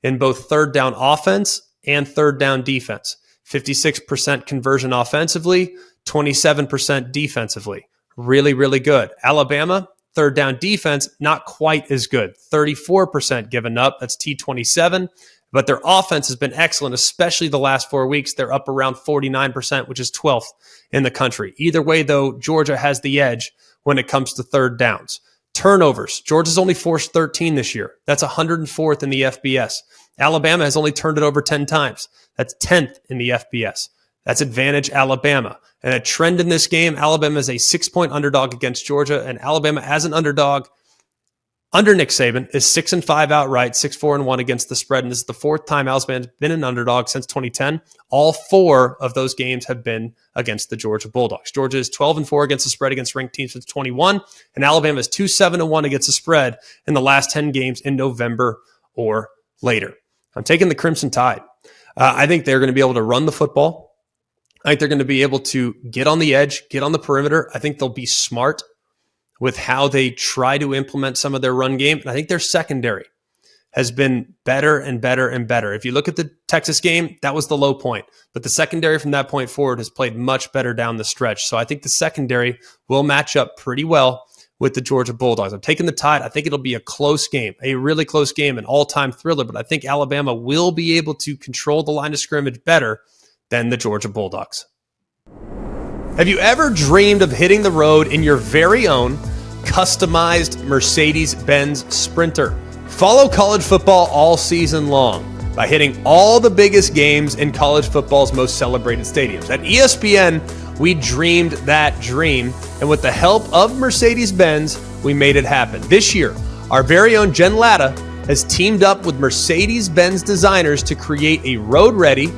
in both third down offense and third down defense. 56% conversion offensively, 27% defensively. Really, really good. Alabama, third down defense, not quite as good. 34% given up. That's T27. But their offense has been excellent, especially the last 4 weeks. They're up around 49%, which is 12th in the country. Either way, though, Georgia has the edge when it comes to third downs. Turnovers. Georgia's only forced 13 this year. That's 104th in the FBS. Alabama has only turned it over 10 times. That's 10th in the FBS. That's advantage Alabama. And a trend in this game, Alabama is a 6-point underdog against Georgia, and Alabama as an underdog under Nick Saban is 6-5 outright, 6-4-1 against the spread. And this is the fourth time Alabama's been an underdog since 2010. All 4 of those games have been against the Georgia Bulldogs. Georgia is 12-4 against the spread against ranked teams since 21, and Alabama is 2-7-1 against the spread in the last 10 games in November or later. I'm taking the Crimson Tide. I think they're going to be able to run the football. I think they're going to be able to get on the edge, get on the perimeter. I think they'll be smart with how they try to implement some of their run game. And I think their secondary has been better and better and better. If you look at the Texas game, that was the low point. But the secondary from that point forward has played much better down the stretch. So I think the secondary will match up pretty well with the Georgia Bulldogs. I'm taking the Tide. I think it'll be a close game, a really close game, an all-time thriller. But I think Alabama will be able to control the line of scrimmage better than the Georgia Bulldogs. Have you ever dreamed of hitting the road in your very own customized Mercedes-Benz Sprinter? Follow college football all season long by hitting all the biggest games in college football's most celebrated stadiums. At ESPN, we dreamed that dream, and with the help of Mercedes-Benz, we made it happen. This year, our very own Jen Latta has teamed up with Mercedes-Benz designers to create a road-ready,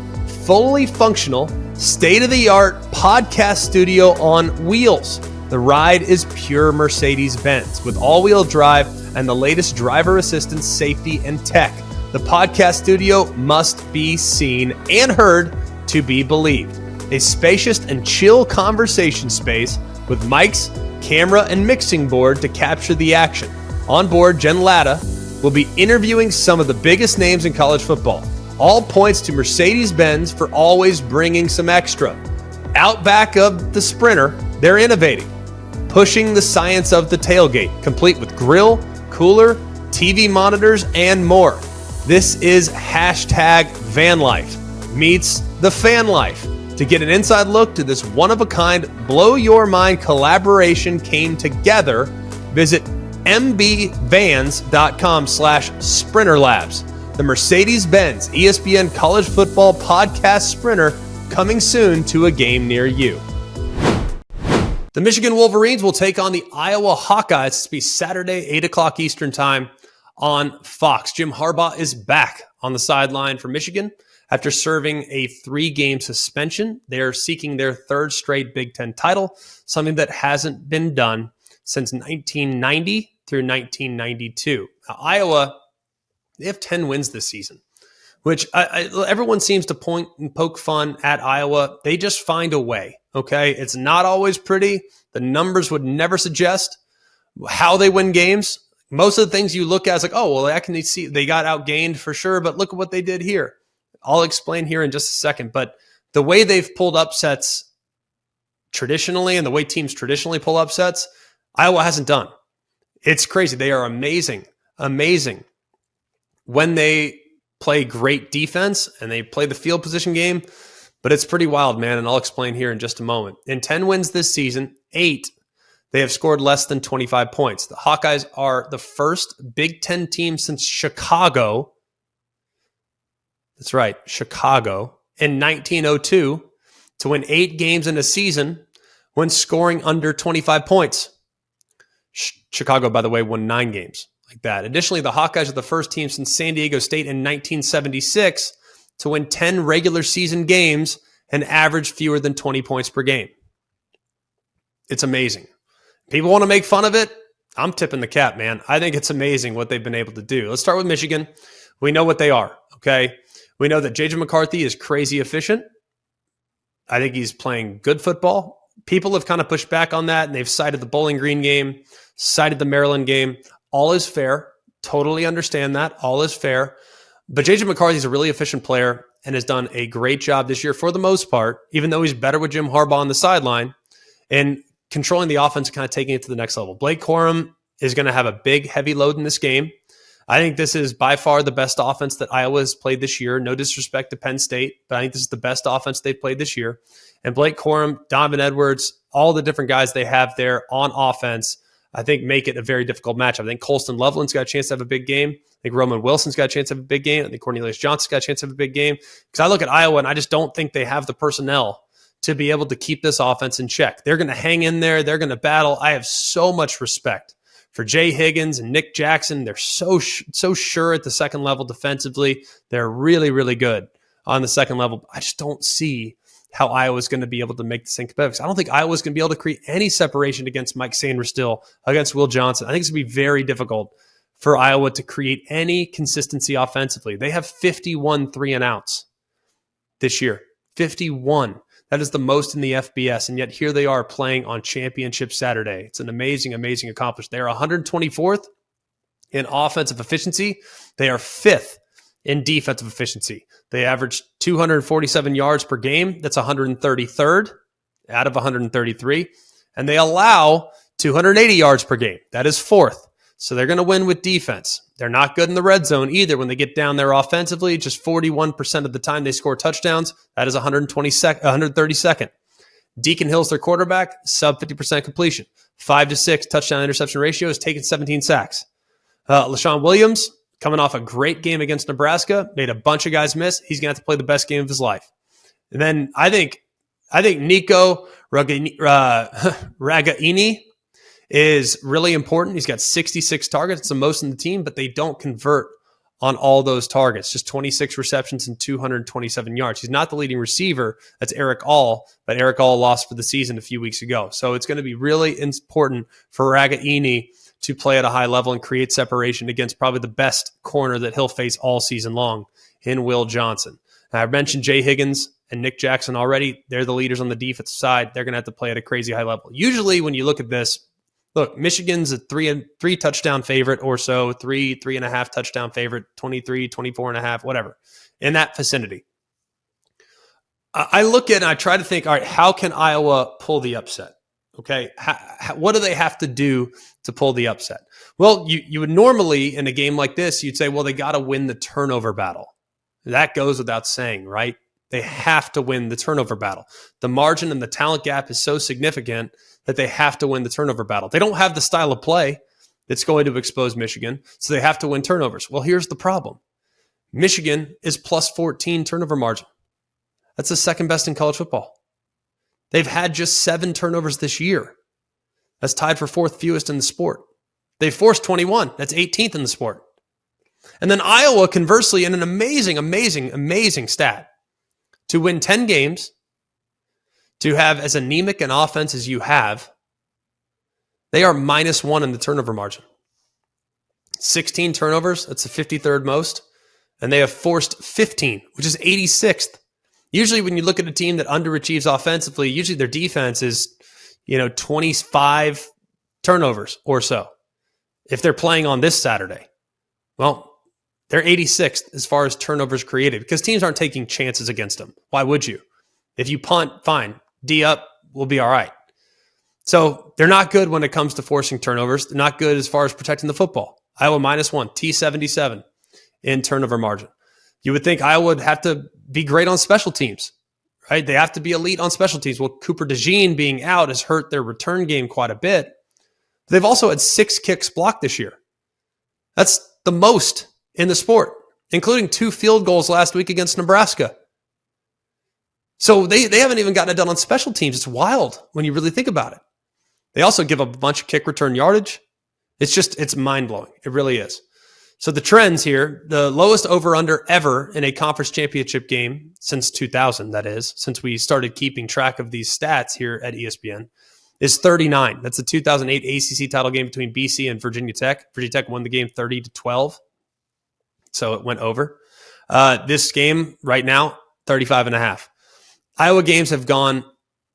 fully functional, state-of-the-art podcast studio on wheels. The ride is pure Mercedes-Benz with all-wheel drive and the latest driver assistance, safety, and tech. The podcast studio must be seen and heard to be believed. A spacious and chill conversation space with mics, camera, and mixing board to capture the action. On board, Jen Latta will be interviewing some of the biggest names in college football. All points to Mercedes-Benz for always bringing some extra. Out back of the Sprinter, they're innovating, pushing the science of the tailgate, complete with grill, cooler, TV monitors, and more. This is hashtag van life meets the fan life. To get an inside look to this one-of-a-kind, blow-your-mind collaboration came together, visit mbvans.com/sprinterlabs. The Mercedes-Benz ESPN College Football Podcast Sprinter coming soon to a game near you. The Michigan Wolverines will take on the Iowa Hawkeyes. It's to be Saturday, 8 o'clock Eastern time on Fox. Jim Harbaugh is back on the sideline for Michigan after serving a 3-game suspension. They're seeking their 3rd straight Big Ten title, something that hasn't been done since 1990 through 1992. Now, Iowa, they have 10 wins this season, which everyone seems to point and poke fun at Iowa. They just find a way, okay? It's not always pretty. The numbers would never suggest how they win games. Most of the things you look at is like, oh, well, I can see they got outgained for sure, but look at what they did here. I'll explain here in just a second. But the way they've pulled upsets traditionally and the way teams traditionally pull upsets, Iowa hasn't done. It's crazy. They are amazing, amazing when they play great defense and they play the field position game, but it's pretty wild, man, and I'll explain here in just a moment. In 10 wins this season, 8, they have scored less than 25 points. The Hawkeyes are the first Big Ten team since Chicago. That's right, Chicago, in 1902 to win 8 games in a season when scoring under 25 points. Chicago, by the way, won 9 games like that. Additionally, the Hawkeyes are the first team since San Diego State in 1976 to win 10 regular season games and average fewer than 20 points per game. It's amazing. People want to make fun of it. I'm tipping the cap, man. I think it's amazing what they've been able to do. Let's start with Michigan. We know what they are, okay? We know that J.J. McCarthy is crazy efficient. I think he's playing good football. People have kind of pushed back on that, and they've cited the Bowling Green game, cited the Maryland game. All is fair. Totally understand that. All is fair. But J.J. McCarthy is a really efficient player and has done a great job this year for the most part, even though he's better with Jim Harbaugh on the sideline and controlling the offense and kind of taking it to the next level. Blake Corum, is going to have a big, heavy load in this game. I think this is by far the best offense that Iowa has played this year. No disrespect to Penn State, but I think this is the best offense they've played this year. And Blake Corum, Donovan Edwards, all the different guys they have there on offense, I think make it a very difficult matchup. I think Colston Loveland's got a chance to have a big game. I think Roman Wilson's got a chance to have a big game. I think Cornelius Johnson's got a chance to have a big game. Because I look at Iowa and I just don't think they have the personnel to be able to keep this offense in check. They're going to hang in there. They're going to battle. I have so much respect for Jay Higgins and Nick Jackson. They're so sure at the second level defensively. They're really, really good on the second level. I just don't see how Iowa's going to be able to make this thing competitive. I don't think Iowa's going to be able to create any separation against Mike Sainristil, against Will Johnson. I think it's going to be very difficult for Iowa to create any consistency offensively. They have 51 3-and-outs this year. 51. That is the most in the FBS, and yet here they are playing on Championship Saturday. It's an amazing, amazing accomplishment. They are 124th in offensive efficiency. They are 5th in defensive efficiency. They average 247 yards per game. That's 133rd out of 133. And they allow 280 yards per game. That is 4th. So they're going to win with defense. They're not good in the red zone either when they get down there offensively. Just 41% of the time they score touchdowns. That is 132nd. Deacon Hill's their quarterback, sub 50% completion. 5-6 touchdown interception ratio, has taken 17 sacks. LaShawn Williams, coming off a great game against Nebraska, made a bunch of guys miss. He's going to have to play the best game of his life. And then I think Nico Ragaini is really important. He's got 66 targets. It's the most in the team, but they don't convert on all those targets. Just 26 receptions and 227 yards. He's not the leading receiver. That's Eric All, but Eric All lost for the season a few weeks ago. So it's going to be really important for Ragaini to play at a high level and create separation against probably the best corner that he'll face all season long in Will Johnson. Now, I mentioned Jay Higgins and Nick Jackson already. They're the leaders on the defensive side. They're going to have to play at a crazy high level. Usually when you look at this, look, Michigan's a three touchdown favorite or so, 3.5 touchdown favorite, 23, 24.5, whatever, in that vicinity. I look at it and I try to think, all right, how can Iowa pull the upset? Okay, what do they have to do to pull the upset? Well, you would normally, in a game like this, you'd say, well, they got to win the turnover battle. That goes without saying, right? They have to win the turnover battle. The margin and the talent gap is so significant that they have to win the turnover battle. They don't have the style of play that's going to expose Michigan, so they have to win turnovers. Well, here's the problem. Michigan is plus 14 turnover margin. That's the second best in college football. They've had just 7 turnovers this year. That's tied for 4th fewest in the sport. They forced 21. That's 18th in the sport. And then Iowa, conversely, in an amazing, amazing, amazing stat, to win 10 games, to have as anemic an offense as you have, they are -1 in the turnover margin. 16 turnovers, that's the 53rd most, and they have forced 15, which is 86th. Usually when you look at a team that underachieves offensively, usually their defense is, 25 turnovers or so. If they're playing on this Saturday, well, they're 86th as far as turnovers created because teams aren't taking chances against them. Why would you? If you punt, fine. D up, we'll be all right. So they're not good when it comes to forcing turnovers. They're not good as far as protecting the football. Iowa -1, T77 in turnover margin. You would think Iowa would have to be great on special teams, right? They have to be elite on special teams. Well, Cooper DeJean being out has hurt their return game quite a bit. They've also had 6 kicks blocked this year. That's the most in the sport, including 2 field goals last week against Nebraska. So they haven't even gotten it done on special teams. It's wild when you really think about it. They also give up a bunch of kick return yardage. It's mind-blowing. It really is. So the trends here, the lowest over-under ever in a conference championship game since 2000, that is, since we started keeping track of these stats here at ESPN, is 39. That's the 2008 ACC title game between BC and Virginia Tech. Virginia Tech won the game 30-12, so it went over. This game right now, 35.5. Iowa games have gone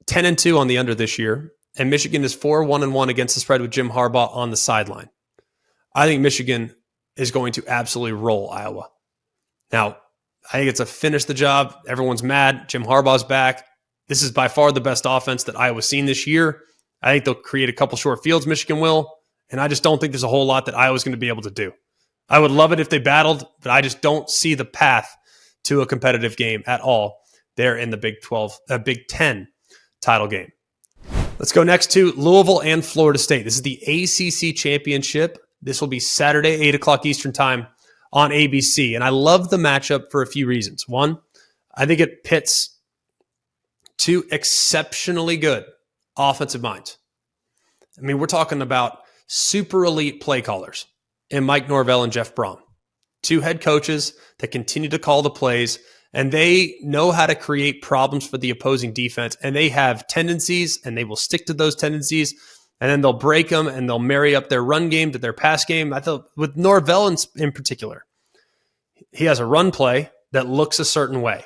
10-2 on the under this year, and Michigan is 4-1-1 against the spread with Jim Harbaugh on the sideline. I think Michigan is going to absolutely roll Iowa. Now, I think it's a finish the job. Everyone's mad. Jim Harbaugh's back. This is by far the best offense that Iowa's seen this year. I think they'll create a couple short fields, Michigan will, And I just don't think there's a whole lot that Iowa's going to be able to do. I would love it if they battled, but I just don't see the path to a competitive game at all there in the Big Ten title game. Let's go next to Louisville and Florida State. This is the ACC championship. This will be Saturday, 8 o'clock Eastern time on ABC. And I love the matchup for a few reasons. One, I think it pits two exceptionally good offensive minds. I mean, we're talking about super elite play callers in Mike Norvell and Jeff Brom. Two head coaches that continue to call the plays, and they know how to create problems for the opposing defense, and they have tendencies, and they will stick to those tendencies, and then they'll break them, and they'll marry up their run game to their pass game. I thought with Norvell in particular, he has a run play that looks a certain way.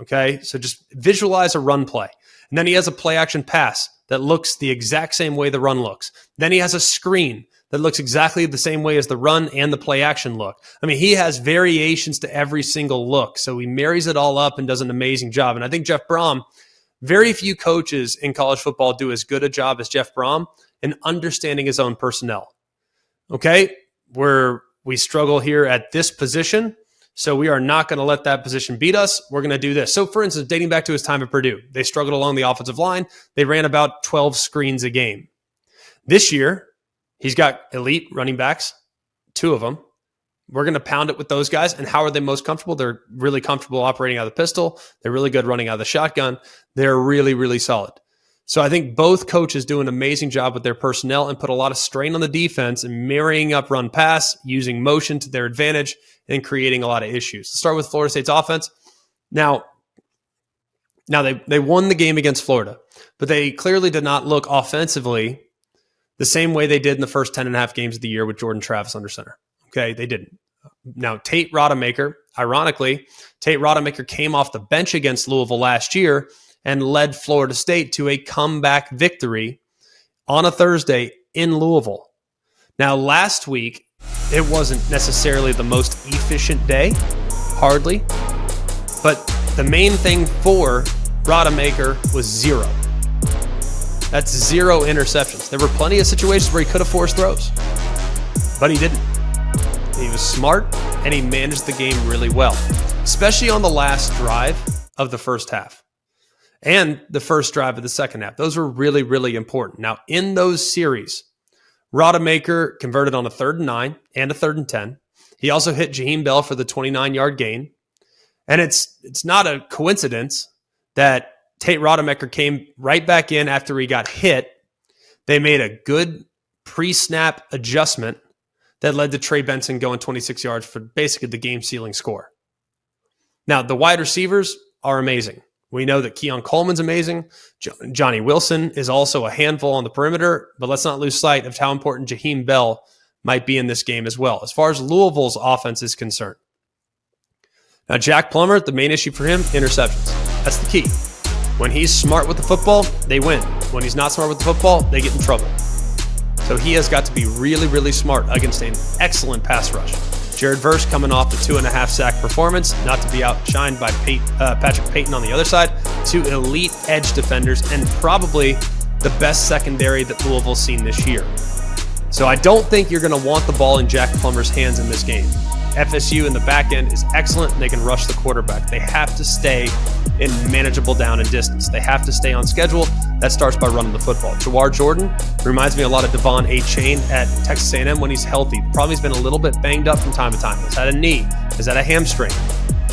Okay, so just visualize a run play. And then he has a play action pass that looks the exact same way the run looks. Then he has a screen that looks exactly the same way as the run and the play action look. I mean, he has variations to every single look. So he marries it all up and does an amazing job. And I think Jeff Brom, very few coaches in college football do as good a job as Jeff Brom in understanding his own personnel. Okay, we struggle here at this position. So we are not going to let that position beat us. We're going to do this. So for instance, dating back to his time at Purdue, they struggled along the offensive line. They ran about 12 screens a game. This year, he's got elite running backs, 2 of them. We're going to pound it with those guys. And how are they most comfortable? They're really comfortable operating out of the pistol. They're really good running out of the shotgun. They're really, really solid. So I think both coaches do an amazing job with their personnel and put a lot of strain on the defense and marrying up run pass, using motion to their advantage, and creating a lot of issues. Let's start with Florida State's offense. Now they won the game against Florida, but they clearly did not look offensively the same way they did in the first 10 and a half games of the year with Jordan Travis under center. Okay, they didn't. Now, Tate Rodemaker, ironically, came off the bench against Louisville last year and led Florida State to a comeback victory on a Thursday in Louisville. Now, last week, it wasn't necessarily the most efficient day, hardly, but the main thing for Rodemaker was 0. That's 0 interceptions. There were plenty of situations where he could have forced throws, but he didn't. He was smart, and he managed the game really well, especially on the last drive of the first half and the first drive of the second half. Those were really, really important. Now, in those series, Rodemaker converted on a 3rd and 9 and a 3rd and 10. He also hit Jaheim Bell for the 29-yard gain. And it's not a coincidence that Tate Rodemaker came right back in after he got hit. They made a good pre-snap adjustment that led to Trey Benson going 26 yards for basically the game-sealing score. Now, the wide receivers are amazing. We know that Keon Coleman's amazing. Johnny Wilson is also a handful on the perimeter, but let's not lose sight of how important Jaheim Bell might be in this game as well. As far as Louisville's offense is concerned. Now, Jack Plummer, the main issue for him, interceptions. That's the key. When he's smart with the football, they win. When he's not smart with the football, they get in trouble. So he has got to be really, really smart against an excellent pass rush. Jared Verse coming off the 2.5 sack performance, not to be outshined by Patrick Payton on the other side. 2 elite edge defenders and probably the best secondary that Louisville's seen this year. So I don't think you're going to want the ball in Jack Plummer's hands in this game. FSU in the back end is excellent, and they can rush the quarterback. They have to stay in manageable down and distance. They have to stay on schedule. That starts by running the football. Jawar Jordan reminds me a lot of Devon A-Chain at Texas A&M when he's healthy. The problem, he's been a little bit banged up from time to time. He's had a knee. He's had a hamstring.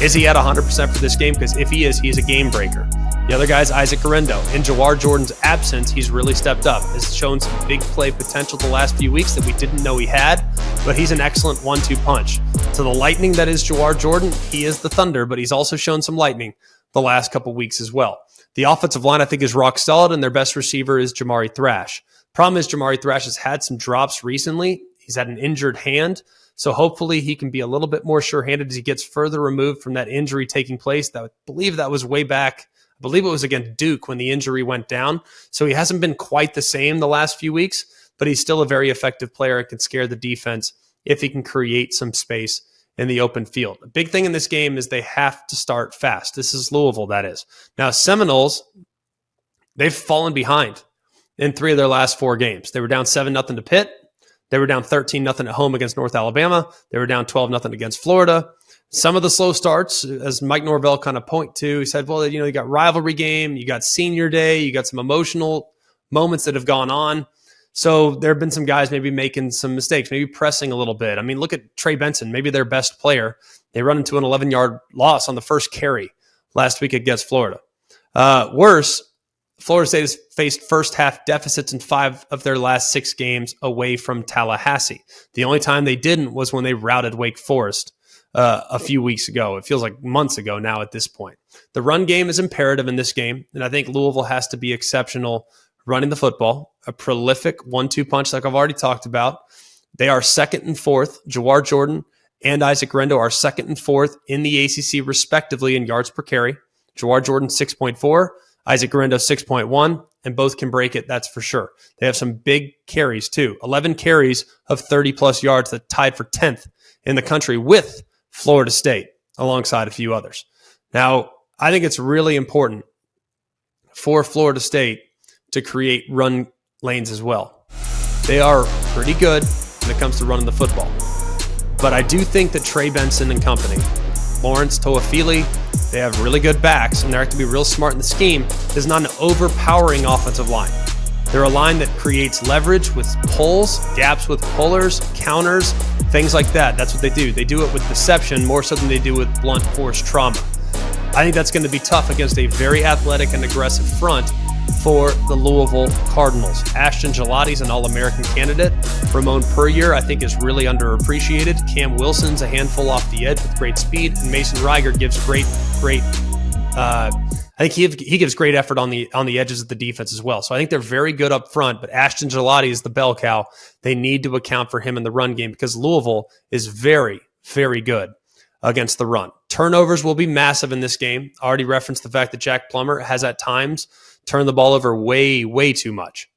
Is he at 100% for this game? Because if he is, he's a game breaker. The other guy is Isaac Garendo. In Jawar Jordan's absence, he's really stepped up. Has shown some big play potential the last few weeks that we didn't know he had, but he's an excellent 1-2 punch. To the lightning that is Jawar Jordan, he is the thunder, but he's also shown some lightning the last couple weeks as well. The offensive line, I think, is rock solid, and their best receiver is Jamari Thrash. Problem is Jamari Thrash has had some drops recently. He's had an injured hand, so hopefully he can be a little bit more sure-handed as he gets further removed from that injury taking place. I believe that was way back. I believe it was against Duke when the injury went down. So he hasn't been quite the same the last few weeks, but he's still a very effective player and can scare the defense if he can create some space in the open field. A big thing in this game is they have to start fast. This is Louisville, that is. Now, Seminoles, they've fallen behind in 3 of their last 4 games. They were down 7-0 to Pitt. They were down 13-0 at home against North Alabama. They were down 12-0 against Florida. Some of the slow starts, as Mike Norvell kind of point to, he said, well, you got rivalry game, you got senior day, you got some emotional moments that have gone on. So there have been some guys maybe making some mistakes, maybe pressing a little bit. I mean, look at Trey Benson, maybe their best player. They run into an 11-yard loss on the first carry last week against Florida. Worse, Florida State has faced first half deficits in 5 of their last 6 games away from Tallahassee. The only time they didn't was when they routed Wake Forest a few weeks ago. It feels like months ago now at this point. The run game is imperative in this game, and I think Louisville has to be exceptional running the football, a prolific 1-2 punch like I've already talked about. They are 2nd and 4th. Jawar Jordan and Isaac Rendo are 2nd and 4th in the ACC respectively in yards per carry. Jawar Jordan 6.4, Isaac Rendo 6.1, and both can break it, that's for sure. They have some big carries too. 11 carries of 30-plus yards that tied for 10th in the country with Florida State, alongside a few others. Now, I think it's really important for Florida State to create run lanes as well. They are pretty good when it comes to running the football. But I do think that Trey Benson and company, Lawrence Toafili, they have really good backs, and they have to be real smart in the scheme. Is not an overpowering offensive line. They're a line that creates leverage with pulls, gaps with pullers, counters, things like that. That's what they do. They do it with deception more so than they do with blunt force trauma. I think that's going to be tough against a very athletic and aggressive front for the Louisville Cardinals. Ashton Gelati's an All-American candidate. Ramon Puryear, I think, is really underappreciated. Cam Wilson's a handful off the edge with great speed, and Mason Reiger gives great I think he gives great effort on the edges of the defense as well. So I think they're very good up front, but Ashton Gelati is the bell cow. They need to account for him in the run game because Louisville is very, very good against the run. Turnovers will be massive in this game. I already referenced the fact that Jack Plummer has at times turned the ball over way, way too much.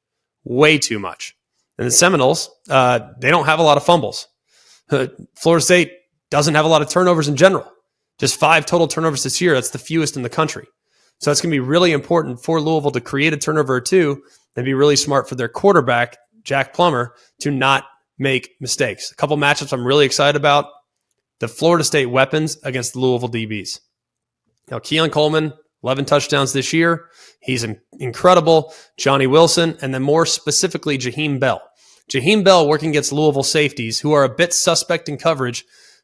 Way too much. And the Seminoles, they don't have a lot of fumbles. Florida State doesn't have a lot of turnovers in general. Just 5 total turnovers this year. That's the fewest in the country. So it's going to be really important for Louisville to create a turnover or two and be really smart for their quarterback, Jack Plummer, to not make mistakes. A couple matchups I'm really excited about. The Florida State weapons against the Louisville DBs. Now, Keon Coleman, 11 touchdowns this year. He's incredible. Johnny Wilson, and then more specifically, Jaheim Bell. Jaheim Bell working against Louisville safeties who are a bit suspect in coverage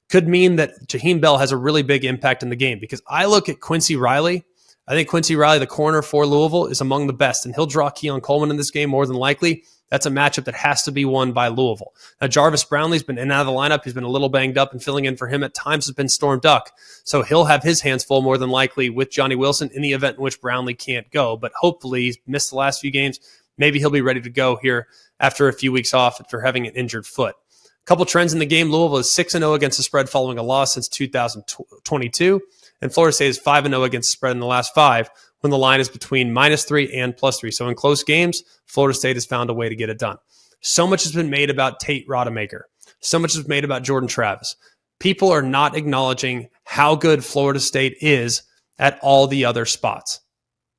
could mean that Jaheim Bell has a really big impact in the game because I look at Quincy Riley. I think Quincy Riley, the corner for Louisville, is among the best, and he'll draw Keon Coleman in this game more than likely. That's a matchup that has to be won by Louisville. Now, Jarvis Brownlee's been in and out of the lineup. He's been a little banged up, and filling in for him at times has been Storm Duck. So he'll have his hands full more than likely with Johnny Wilson in the event in which Brownlee can't go. But hopefully he's missed the last few games. Maybe he'll be ready to go here after a few weeks off after having an injured foot. A couple trends in the game. Louisville is 6-0 against the spread following a loss since 2022. And Florida State is 5-0 against the spread in the last 5 when the line is between -3 and +3. So in close games, Florida State has found a way to get it done. So much has been made about Tate Rodemaker. So much has been made about Jordan Travis. People are not acknowledging how good Florida State is at all the other spots.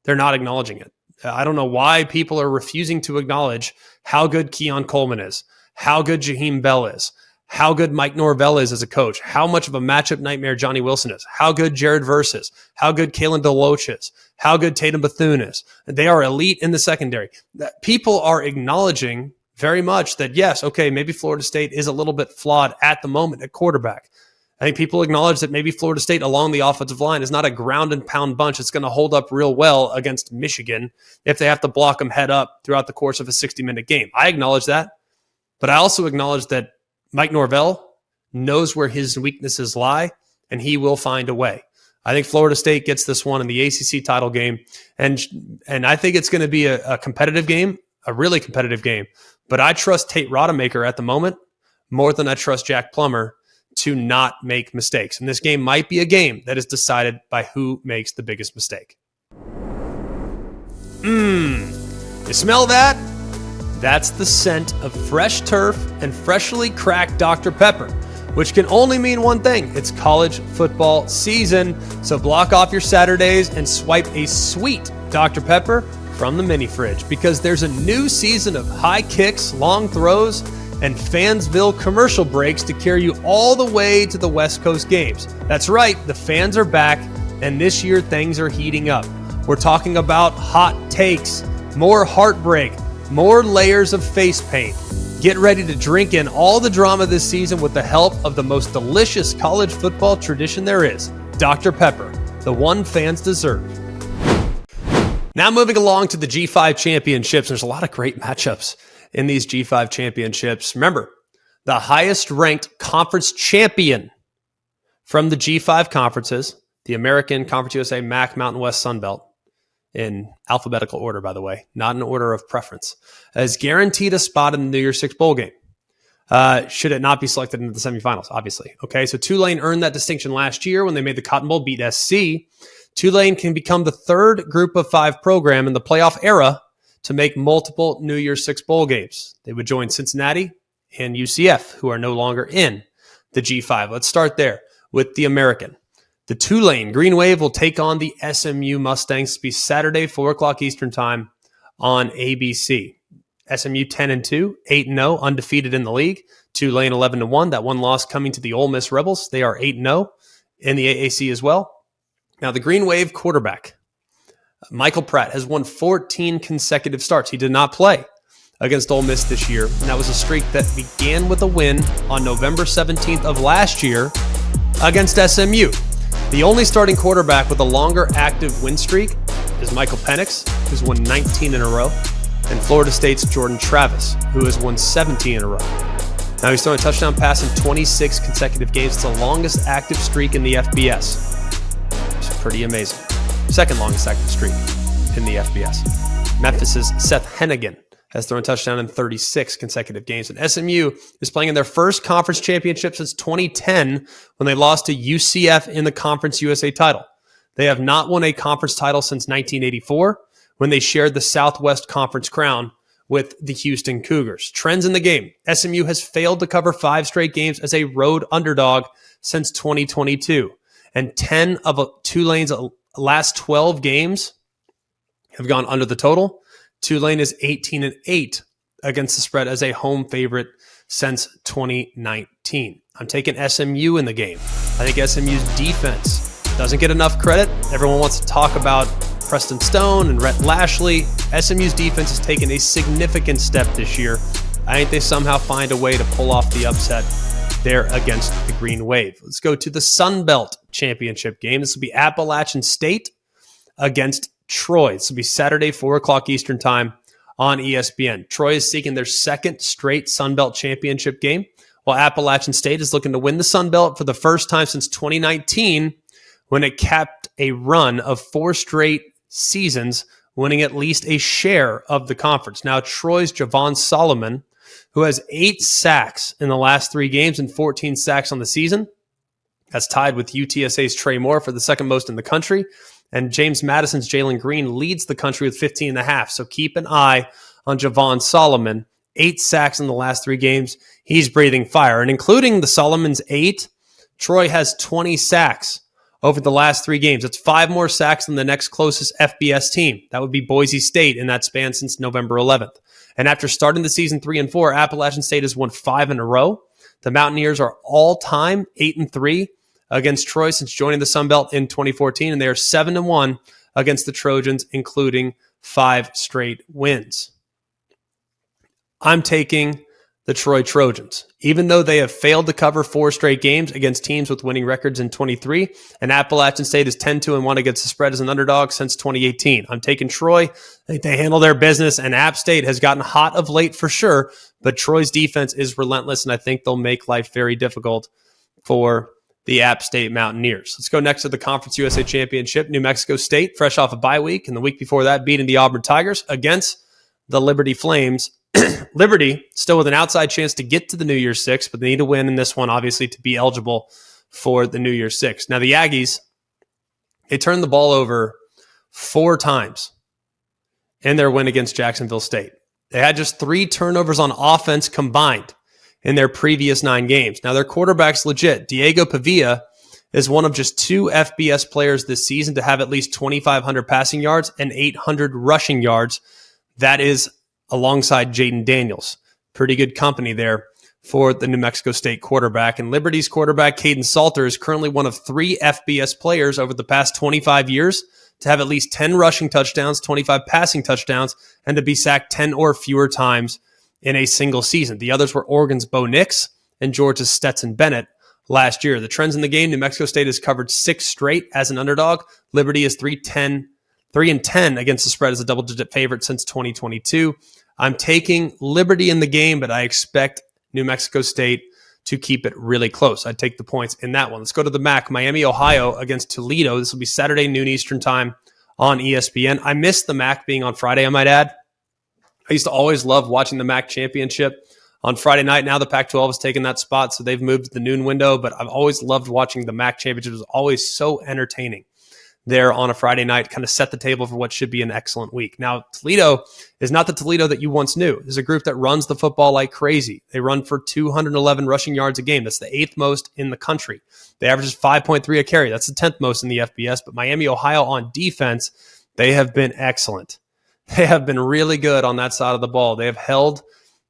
They're not acknowledging it. I don't know why people are refusing to acknowledge how good Keon Coleman is, how good Jaheim Bell is, how good Mike Norvell is as a coach, how much of a matchup nightmare Johnny Wilson is, how good Jared Verse is, how good Kalen DeLoach is, how good Tatum Bethune is. They are elite in the secondary. People are acknowledging very much that, yes, okay, maybe Florida State is a little bit flawed at the moment at quarterback. I think people acknowledge that maybe Florida State along the offensive line is not a ground and pound bunch. It's going to hold up real well against Michigan if they have to block them head up throughout the course of a 60-minute game. I acknowledge that, but I also acknowledge that Mike Norvell knows where his weaknesses lie, and he will find a way. I think Florida State gets this one in the ACC title game, and I think it's going to be a competitive game, a really competitive game. But I trust Tate Rodemaker at the moment more than I trust Jack Plummer to not make mistakes. And this game might be a game that is decided by who makes the biggest mistake. You smell that? That's the scent of fresh turf and freshly cracked Dr. Pepper, which can only mean one thing. It's college football season. So block off your Saturdays and swipe a sweet Dr. Pepper from the mini fridge because there's a new season of high kicks, long throws, and Fansville commercial breaks to carry you all the way to the West Coast games. That's right, the fans are back, and this year things are heating up. We're talking about hot takes, more heartbreak, more layers of face paint. Get ready to drink in all the drama this season with the help of the most delicious college football tradition there is, Dr. Pepper, the one fans deserve. Now moving along to the G5 championships. There's a lot of great matchups in these G5 championships. Remember, the highest ranked conference champion from the G5 conferences, the American, Conference USA, MAC, Mountain West, Sun Belt, in alphabetical order, by the way, not in order of preference, is guaranteed a spot in the New Year's Six bowl game. Should it not be selected into the semifinals, obviously. Okay, so Tulane earned that distinction last year when they made the Cotton Bowl, beat SC. Tulane can become the third group of five program in the playoff era to make multiple New Year's Six bowl games. They would join Cincinnati and UCF, who are no longer in the G5. Let's start there with the American. The Tulane Green Wave will take on the SMU Mustangs. It'll be Saturday, 4 o'clock Eastern time on ABC. SMU 10-2, 8-0, undefeated in the league. Tulane 11-1. That one loss coming to the Ole Miss Rebels. They are 8-0 in the AAC as well. Now, the Green Wave quarterback, Michael Pratt, has won 14 consecutive starts. He did not play against Ole Miss this year, and that was a streak that began with a win on November 17th of last year against SMU. The only starting quarterback with a longer active win streak is Michael Penix, who's won 19 in a row, and Florida State's Jordan Travis, who has won 17 in a row. Now he's thrown a touchdown pass in 26 consecutive games. It's the longest active streak in the FBS. It's pretty amazing. Second longest active streak in the FBS. Memphis's Seth Hennigan has thrown a touchdown in 36 consecutive games. And SMU is playing in their first conference championship since 2010 when they lost to UCF in the Conference USA title. They have not won a conference title since 1984 when they shared the Southwest Conference crown with the Houston Cougars. Trends in the game. SMU has failed to cover 5 straight games as a road underdog since 2022. And 10 of Tulane's last 12 games have gone under the total. Tulane is 18-8 against the spread as a home favorite since 2019. I'm taking SMU in the game. I think SMU's defense doesn't get enough credit. Everyone wants to talk about Preston Stone and Rhett Lashley. SMU's defense has taken a significant step this year. I think they somehow find a way to pull off the upset there against the Green Wave. Let's go to the Sun Belt Championship game. This will be Appalachian State against Troy. This will be Saturday, 4 o'clock Eastern time on ESPN. Troy is seeking their second straight Sun Belt Championship game, while Appalachian State is looking to win the Sun Belt for the first time since 2019 when it capped a run of 4 straight seasons, winning at least a share of the conference. Now, Troy's Javon Solomon, who has 8 sacks in the last 3 games and 14 sacks on the season. That's tied with UTSA's Trey Moore for the second most in the country. And James Madison's Jalen Green leads the country with 15.5. So keep an eye on Javon Solomon. 8 sacks in the last 3 games. He's breathing fire. And including the Solomon's 8, Troy has 20 sacks over the last 3 games. That's 5 more sacks than the next closest FBS team. That would be Boise State in that span since November 11th. And after starting the season 3-4, Appalachian State has won 5 in a row. The Mountaineers are all-time 8-3 against Troy since joining the Sun Belt in 2014, and they are 7-1 against the Trojans, including 5 straight wins. I'm taking the Troy Trojans, even though they have failed to cover 4 straight games against teams with winning records in 23, and Appalachian State is 10-1 against the spread as an underdog since 2018. I'm taking Troy. I think they handle their business, and App State has gotten hot of late for sure, but Troy's defense is relentless, and I think they'll make life very difficult for the App State Mountaineers. Let's go next to the Conference USA Championship. New Mexico State, fresh off a bye week, and the week before that, beating the Auburn Tigers against the Liberty Flames. Liberty still with an outside chance to get to the New Year's Six, but they need to win in this one, obviously, to be eligible for the New Year's Six. Now, the Aggies, they turned the ball over 4 times in their win against Jacksonville State. They had just 3 turnovers on offense combined in their previous 9 games. Now, their quarterback's legit. Diego Pavia is one of just 2 FBS players this season to have at least 2,500 passing yards and 800 rushing yards. That is alongside Jaden Daniels. pretty good company there for the New Mexico State quarterback. And Liberty's quarterback, Caden Salter, is currently one of 3 FBS players over the past 25 years to have at least 10 rushing touchdowns, 25 passing touchdowns, and to be sacked 10 or fewer times in a single season. The others were Oregon's Bo Nix and Georgia's Stetson Bennett last year. The trends in the game: New Mexico State has covered 6 straight as an underdog. Liberty is 3-10 3-10 against the spread as a double-digit favorite since 2022. I'm taking Liberty in the game, but I expect New Mexico State to keep it really close. I'd take the points in that one. Let's go to the MAC. Miami, Ohio against Toledo. This will be Saturday, noon Eastern time on ESPN. I missed the MAC being on Friday, I might add. I used to always love watching the MAC championship on Friday night. Now the Pac-12 has taken that spot, so they've moved to the noon window, but I've always loved watching the MAC championship. It was always so entertaining there on a Friday night, kind of set the table for what should be an excellent week. Now, Toledo is not the Toledo that you once knew. It's a group that runs the football like crazy. They run for 211 rushing yards a game. That's the 8th most in the country. They average 5.3 a carry. That's the 10th most in the FBS. But Miami, Ohio on defense, they have been excellent. They have been really good on that side of the ball. They have held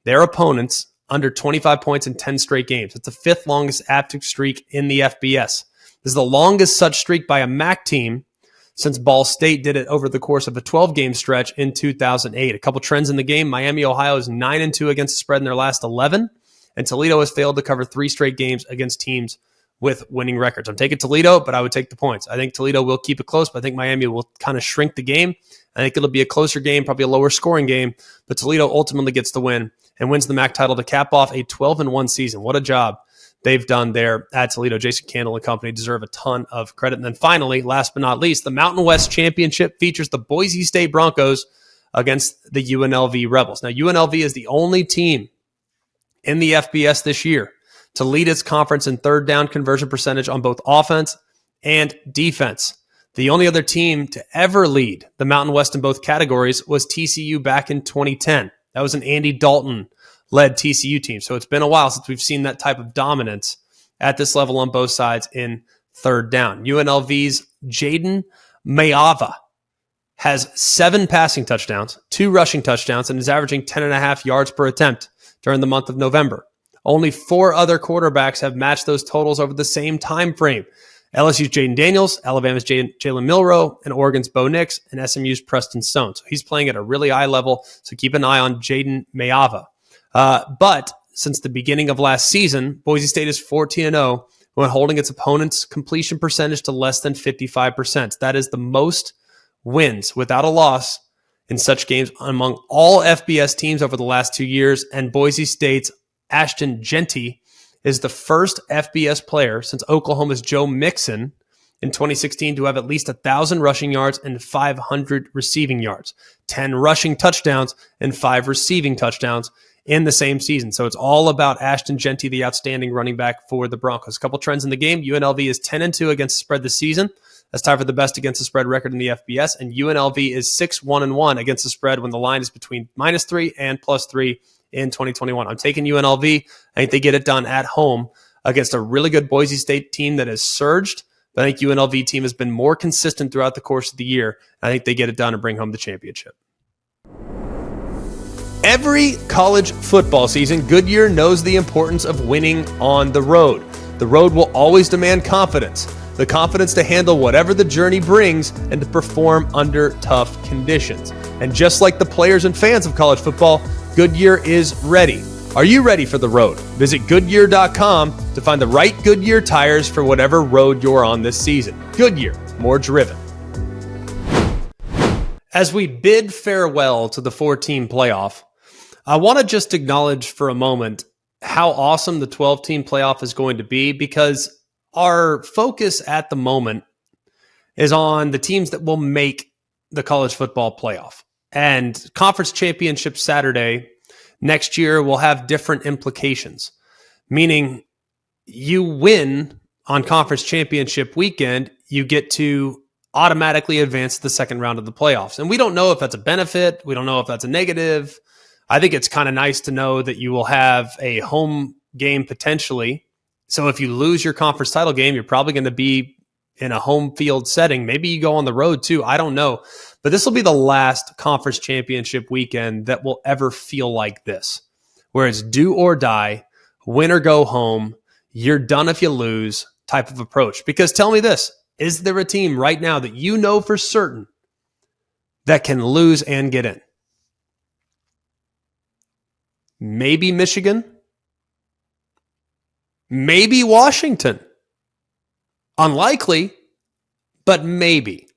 their opponents under 25 points in 10 straight games. It's the 5th longest active streak in the FBS. This is the longest such streak by a MAC team since Ball State did it over the course of a 12-game stretch in 2008. A couple trends in the game: Miami, Ohio is 9-2 against the spread in their last 11, and Toledo has failed to cover 3 straight games against teams with winning records. I'm taking Toledo, but I would take the points. I think Toledo will keep it close, but I think Miami will kind of shrink the game. I think it'll be a closer game, probably a lower scoring game, but Toledo ultimately gets the win and wins the MAC title to cap off a 12-1 season. What a job they've done there at Toledo. Jason Candle and company deserve a ton of credit. And then finally, last but not least, the Mountain West Championship features the Boise State Broncos against the UNLV Rebels. Now, UNLV is the only team in the FBS this year to lead its conference in third down conversion percentage on both offense and defense. The only other team to ever lead the Mountain West in both categories was TCU back in 2010. That was an Andy Dalton-led TCU team. So it's been a while since we've seen that type of dominance at this level on both sides in third down. UNLV's Jaden Mayava has 7 passing touchdowns, 2 rushing touchdowns, and is averaging 10.5 yards per attempt during the month of November. Only 4 other quarterbacks have matched those totals over the same time frame. LSU's Jaden Daniels, Alabama's Jalen Milroe, and Oregon's Bo Nix, and SMU's Preston Stone. So he's playing at a really high level, so keep an eye on Jaden Mayava. But since the beginning of last season, Boise State is 14-0 when holding its opponent's completion percentage to less than 55%. That is the most wins without a loss in such games among all FBS teams over the last 2 years, and Boise State's Ashton Jeanty is the first FBS player since Oklahoma's Joe Mixon in 2016 to have at least 1,000 rushing yards and 500 receiving yards, 10 rushing touchdowns and 5 receiving touchdowns in the same season. So it's all about Ashton Jeanty, the outstanding running back for the Broncos. A couple trends in the game: UNLV is 10-2 against the spread this season. That's tied for the best against the spread record in the FBS. And UNLV is 6-1-1 against the spread when the line is between -3 and +3 in 2021. I'm taking UNLV. I think they get it done at home against a really good Boise State team that has surged. But I think UNLV team has been more consistent throughout the course of the year. I think they get it done and bring home the championship. Every college football season, Goodyear knows the importance of winning on the road. The road will always demand confidence. The confidence to handle whatever the journey brings and to perform under tough conditions. And just like the players and fans of college football, Goodyear is ready. Are you ready for the road? Visit Goodyear.com to find the right Goodyear tires for whatever road you're on this season. Goodyear, more driven. As we bid farewell to the 4-team playoff, I want to just acknowledge for a moment how awesome the 12-team playoff is going to be, because our focus at the moment is on the teams that will make the college football playoff. And conference championship Saturday next year will have different implications, meaning you win on conference championship weekend, you get to automatically advance to the second round of the playoffs. And we don't know if that's a benefit. We don't know if that's a negative. I think it's kind of nice to know that you will have a home game potentially. So if you lose your conference title game, you're probably going to be in a home field setting. Maybe you go on the road too. I don't know. But this will be the last conference championship weekend that will ever feel like this, where it's do or die, win or go home, you're done if you lose type of approach. Because tell me this, is there a team right now that you know for certain that can lose and get in? Maybe Michigan. Maybe Washington. Unlikely, but maybe.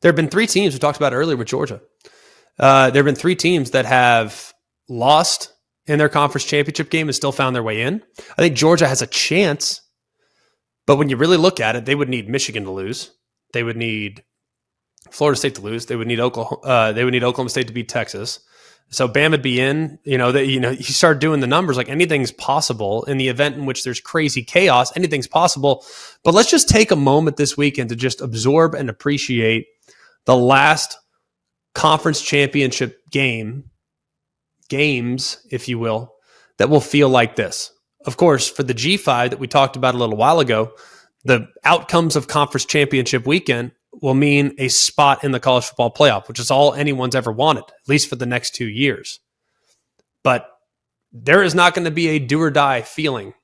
There have been 3 teams we talked about earlier with Georgia. There have been 3 teams that have lost in their conference championship game and still found their way in. I think Georgia has a chance, but when you really look at it, they would need Michigan to lose. They would need Florida State to lose. They would need Oklahoma State to beat Texas. So Bam would be in. You start doing the numbers, like anything's possible in the event in which there's crazy chaos. Anything's possible. But let's just take a moment this weekend to just absorb and appreciate the last conference championship games, if you will, that will feel like this. Of course, for the G5 that we talked about a little while ago, the outcomes of conference championship weekend will mean a spot in the college football playoff, which is all anyone's ever wanted, at least for the next 2 years. But there is not going to be a do or die feeling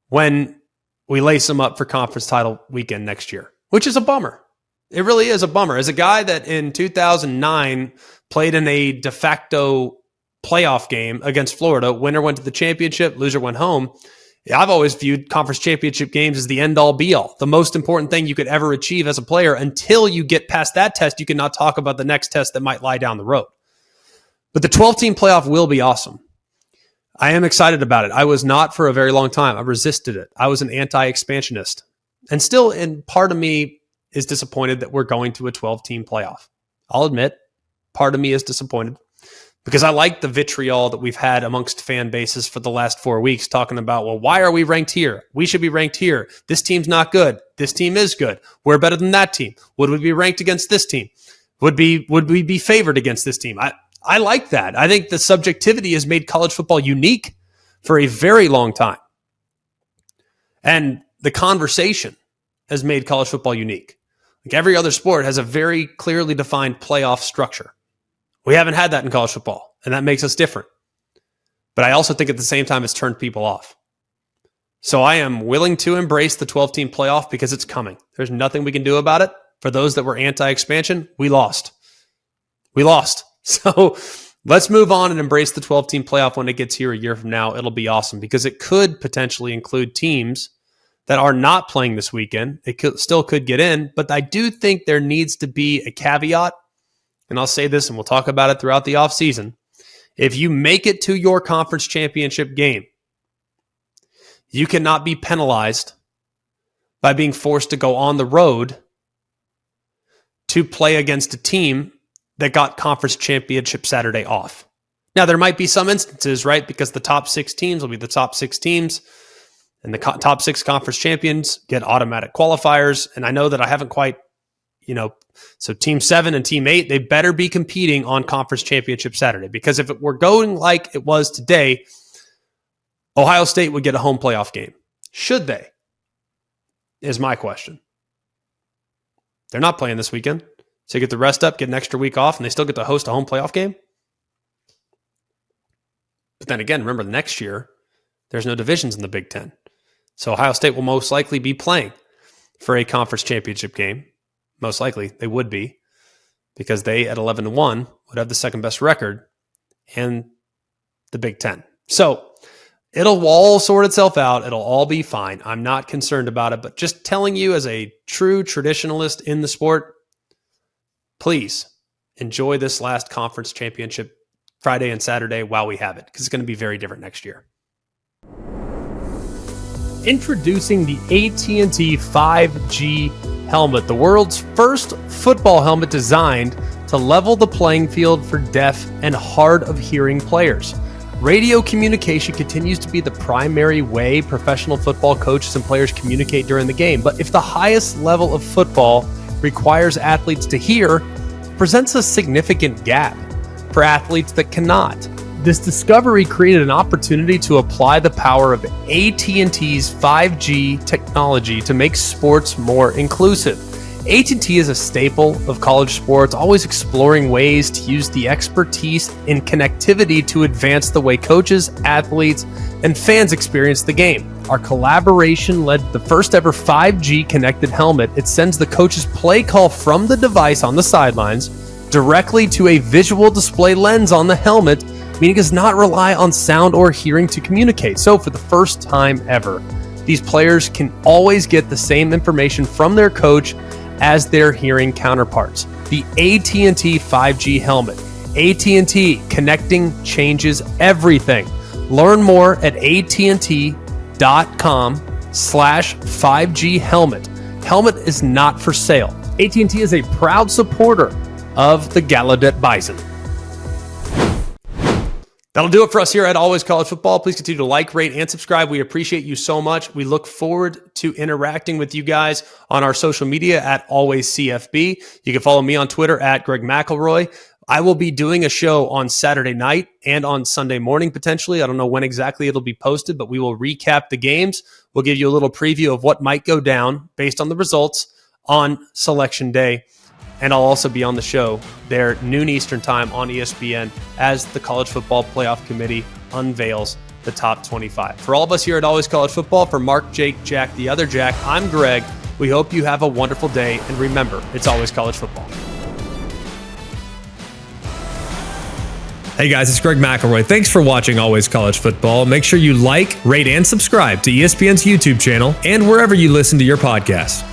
when we lace them up for conference title weekend next year, which is a bummer. It really is a bummer. As a guy that in 2009 played in a de facto playoff game against Florida, winner went to the championship, loser went home. I've always viewed conference championship games as the end-all, be-all, the most important thing you could ever achieve as a player. Until you get past that test, you cannot talk about the next test that might lie down the road. But the 12-team playoff will be awesome. I am excited about it. I was not for a very long time. I resisted it. I was an anti-expansionist. And still, in part of me is disappointed that we're going to a 12-team playoff. I'll admit, part of me is disappointed. Because I like the vitriol that we've had amongst fan bases for the last 4 weeks talking about, well, why are we ranked here? We should be ranked here. This team's not good. This team is good. We're better than that team. Would we be ranked against this team? Would we be favored against this team? I like that. I think the subjectivity has made college football unique for a very long time. And the conversation has made college football unique. Like every other sport has a very clearly defined playoff structure. We haven't had that in college football, and that makes us different. But I also think at the same time, it's turned people off. So I am willing to embrace the 12-team playoff because it's coming. There's nothing we can do about it. For those that were anti-expansion, we lost. So let's move on and embrace the 12-team playoff when it gets here a year from now. It'll be awesome because it could potentially include teams that are not playing this weekend. It still could get in, but I do think there needs to be a caveat. And I'll say this, and we'll talk about it throughout the offseason. If you make it to your conference championship game, you cannot be penalized by being forced to go on the road to play against a team that got conference championship Saturday off. Now, there might be some instances, right? Because the top 6 teams will be the top 6 teams, and the top 6 conference champions get automatic qualifiers. And I know that I haven't quite, so Team 7 and Team 8, they better be competing on Conference Championship Saturday. Because if it were going like it was today, Ohio State would get a home playoff game. Should they? Is my question. They're not playing this weekend. So you get the rest up, get an extra week off, and they still get to host a home playoff game? But then again, remember next year, there's no divisions in the Big Ten. So Ohio State will most likely be playing for a conference championship game. Most likely they would be, because they at 11-1 would have the second best record in the Big Ten. So it'll all sort itself out. It'll all be fine. I'm not concerned about it, but just telling you as a true traditionalist in the sport, please enjoy this last conference championship Friday and Saturday while we have it, because it's going to be very different next year. Introducing the AT&T 5G helmet, the world's first football helmet designed to level the playing field for deaf and hard of hearing players. Radio communication continues to be the primary way professional football coaches and players communicate during the game. But if the highest level of football requires athletes to hear, it presents a significant gap for athletes that cannot. This discovery created an opportunity to apply the power of AT&T's 5G technology to make sports more inclusive. AT&T is a staple of college sports, always exploring ways to use the expertise in connectivity to advance the way coaches, athletes, and fans experience the game. Our collaboration led to the first ever 5G connected helmet. It sends the coach's play call from the device on the sidelines directly to a visual display lens on the helmet, meaning it does not rely on sound or hearing to communicate. So for the first time ever, these players can always get the same information from their coach as their hearing counterparts. The AT&T 5G helmet. AT&T, connecting changes everything. Learn more at AT&T.com/5G helmet. Helmet is not for sale. AT&T is a proud supporter of the Gallaudet Bison. That'll do it for us here at Always College Football. Please continue to like, rate, and subscribe. We appreciate you so much. We look forward to interacting with you guys on our social media at Always CFB. You can follow me on Twitter at Greg McElroy. I will be doing a show on Saturday night and on Sunday morning, potentially. I don't know when exactly it'll be posted, but we will recap the games. We'll give you a little preview of what might go down based on the results on Selection Day. And I'll also be on the show there, noon Eastern time on ESPN, as the College Football Playoff Committee unveils the top 25. For all of us here at Always College Football, for Mark, Jake, Jack, the other Jack, I'm Greg. We hope you have a wonderful day. And remember, it's always college football. Hey guys, it's Greg McElroy. Thanks for watching Always College Football. Make sure you like, rate, and subscribe to ESPN's YouTube channel and wherever you listen to your podcast.